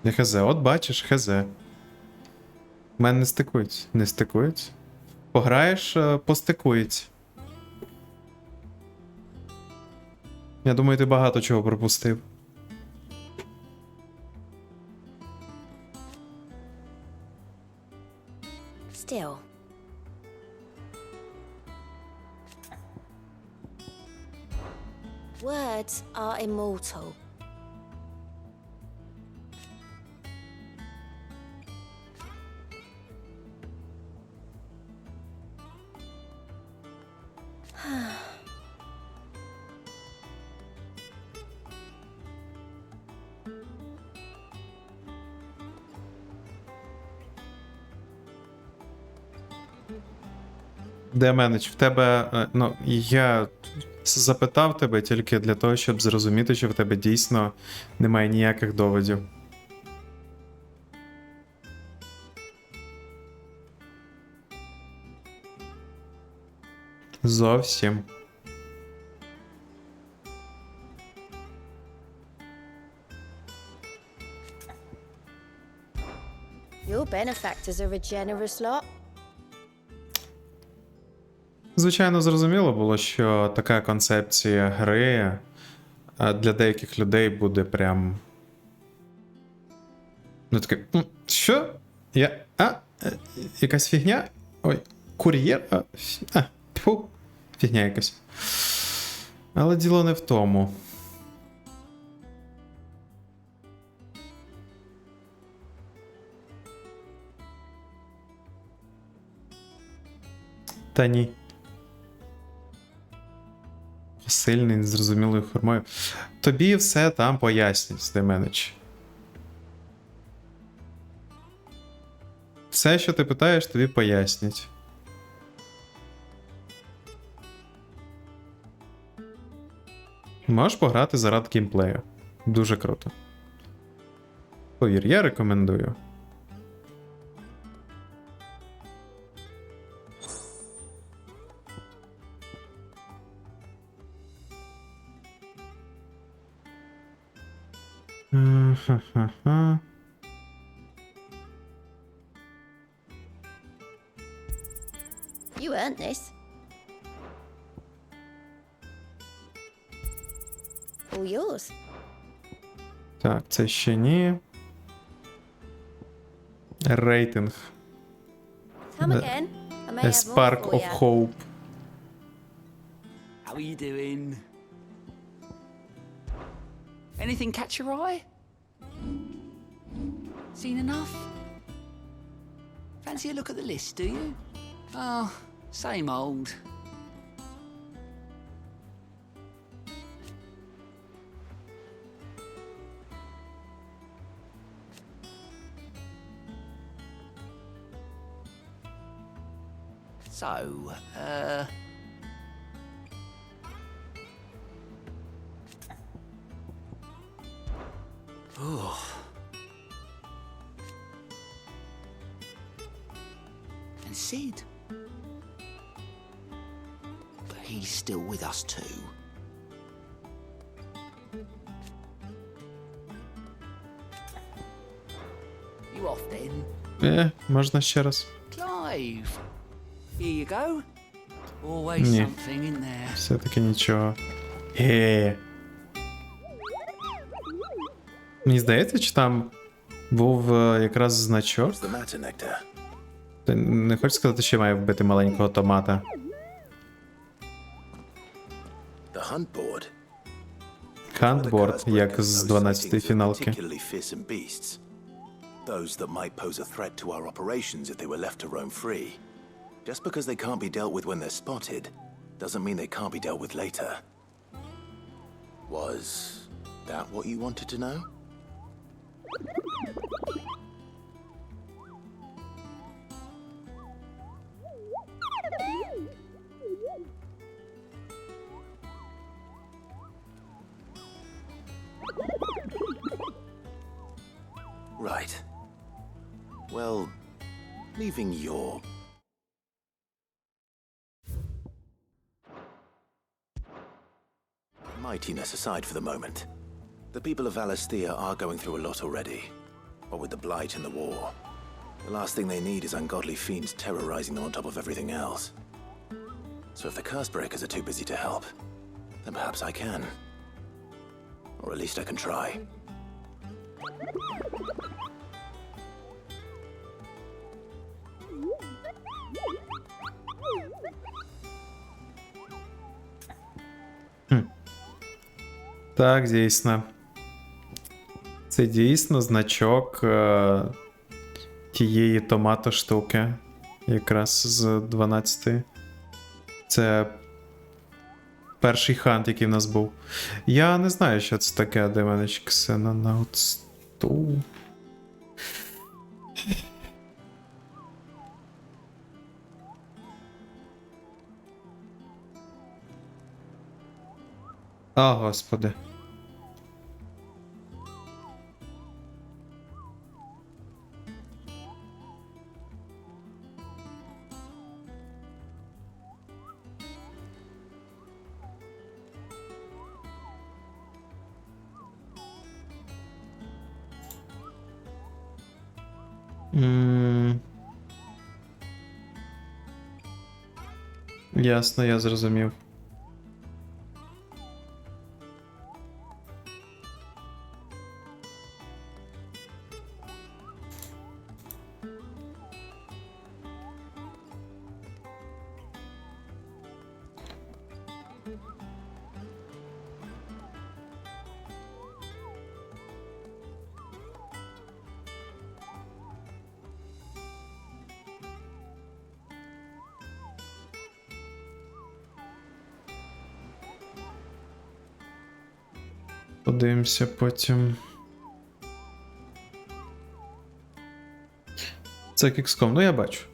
Не хз, от бачиш, хз. У мене не стикується. Не стикується. Пограєш, постикується. Я думаю, ти багато чого пропустив. Still. Words are immortal. Деменедж, в тебе. Ну, я запитав тебе тільки для того, щоб зрозуміти, що в тебе дійсно немає ніяких доводів. Зовсім. Your benefactors are a generous lot. Звичайно, зрозуміло було, що така концепція гри для деяких людей буде прям. Ну таке. Що? Якась фігня? Ой, кур'єр? Тьфу. Фігня якась. Але діло не в тому. Та ні. Сильний, незрозумілою формою. Тобі все там пояснять, Деменедж. Все, що ти питаєш, тобі пояснять. Можеш пограти заради геймплею. Дуже круто. Повір, я рекомендую. You earned this. All yours. Так, це ще ні. Рейтинг. Come again. I may A have spark more for of ya. hope. How are you doing? Anything catch your eye? Seen enough? Fancy a look at the list, do you? Oh, same old. So, And Sid? But he's still with us too. You off then? Можна ще раз. Clive! Here you go. Always Ні. something in there. Все-таки нічого. Мені здається, чи там був якраз значок. What's the matter, Nectar? Ти не хочеш сказати, що має вбити маленького томата? The hunt board. Хантборд, як з 12-ї фіналки. Particularly fearsome beasts. Those that might pose a threat to our operations if they were left to roam free. Just because they can't be dealt with when they're spotted, doesn't mean they can't be dealt with later. Was that what you wanted to know? Right. Well, leaving your mightiness aside for the moment, the people of Valisthea are going through a lot already. What with the blight and the war, the last thing they need is ungodly fiends terrorizing them on top of everything else. So if the Curse-breakers are too busy to help, then perhaps I can. Or at least I can try. Так, дійсно. Це дійсно значок тієї томато-штуки. Якраз з 12-ї. Це перший хант, який в нас був. Я не знаю, що це таке, де мене Ксенонаутсту. О, господи. Ясно, я зрозумів. Подивимося потім. Це Кікском, ну я бачу.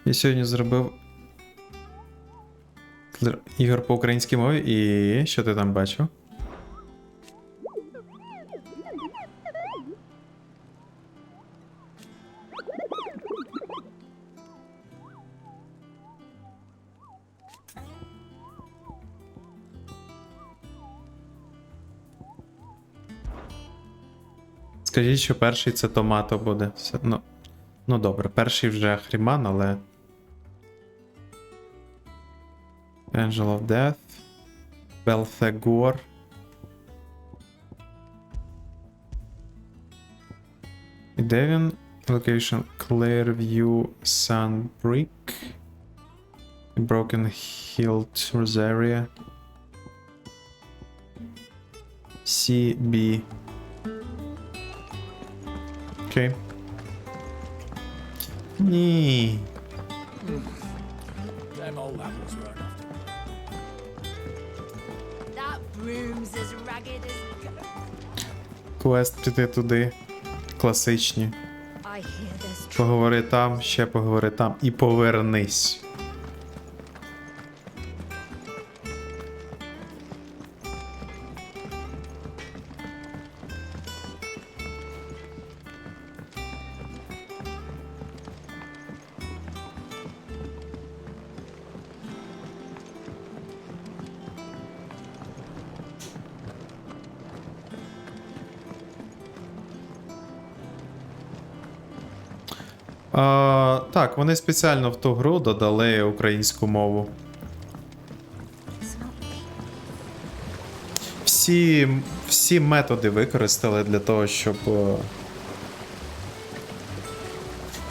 Я сьогодні зробив ігор по українській мові і що ти там бачив? Скажіть, що перший це томато буде. Ну добре, перший вже Хріман, але. Angel of Death. Belthegor. І де він? Location Clearview Sunbreak. Broken Hilt Rosaria. CB. Окей. Ні. Them old apples were enough. That broom's as ragged as... Квест піти туди. Класичні. I hear there's Поговори там, ще поговори там і повернись. Так, вони спеціально в ту гру додали українську мову. Всі методи використали для того, щоб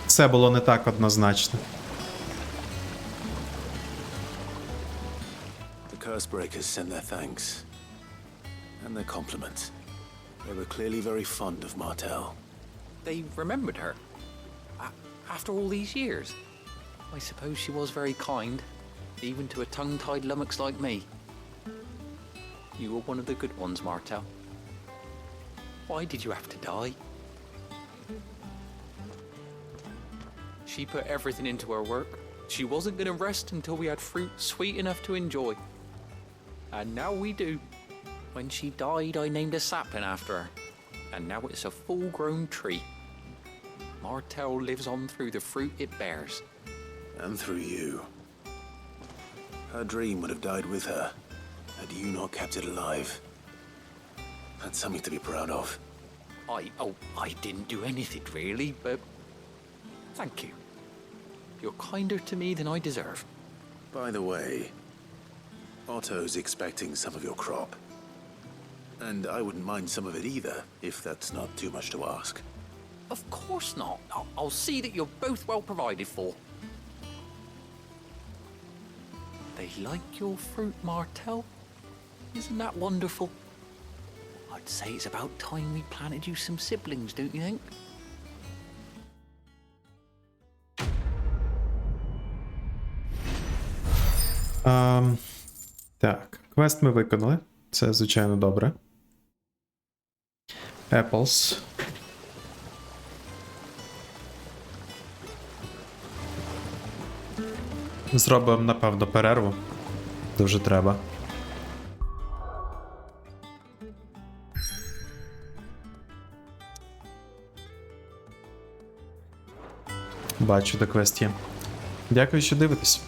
це було не так однозначно. The Cursebreakers sent their thanks. And their compliments. They were clearly very fond of Martel. They remembered her. After all these years. I suppose she was very kind, even to a tongue-tied lummox like me. You were one of the good ones, Martel. Why did you have to die? She put everything into her work. She wasn't going to rest until we had fruit sweet enough to enjoy. And now we do. When she died, I named a sapling after her. And now it's a full-grown tree. Martel lives on through the fruit it bears. And through you. Her dream would have died with her, had you not kept it alive. That's something to be proud of. I didn't do anything really, but thank you. You're kinder to me than I deserve. By the way, Otto's expecting some of your crop. And I wouldn't mind some of it either, if that's not too much to ask. Of course not. I'll see that you're both well provided for. They like your fruit, Martel. Isn't that wonderful? I'd say it's about time we planted you some siblings, don't you think? Так, квест ми виконали. Це, звичайно, добре. Apples. Зробимо, напевно, перерву. Дуже треба. Бачу, де квест є. Дякую, що дивитесь.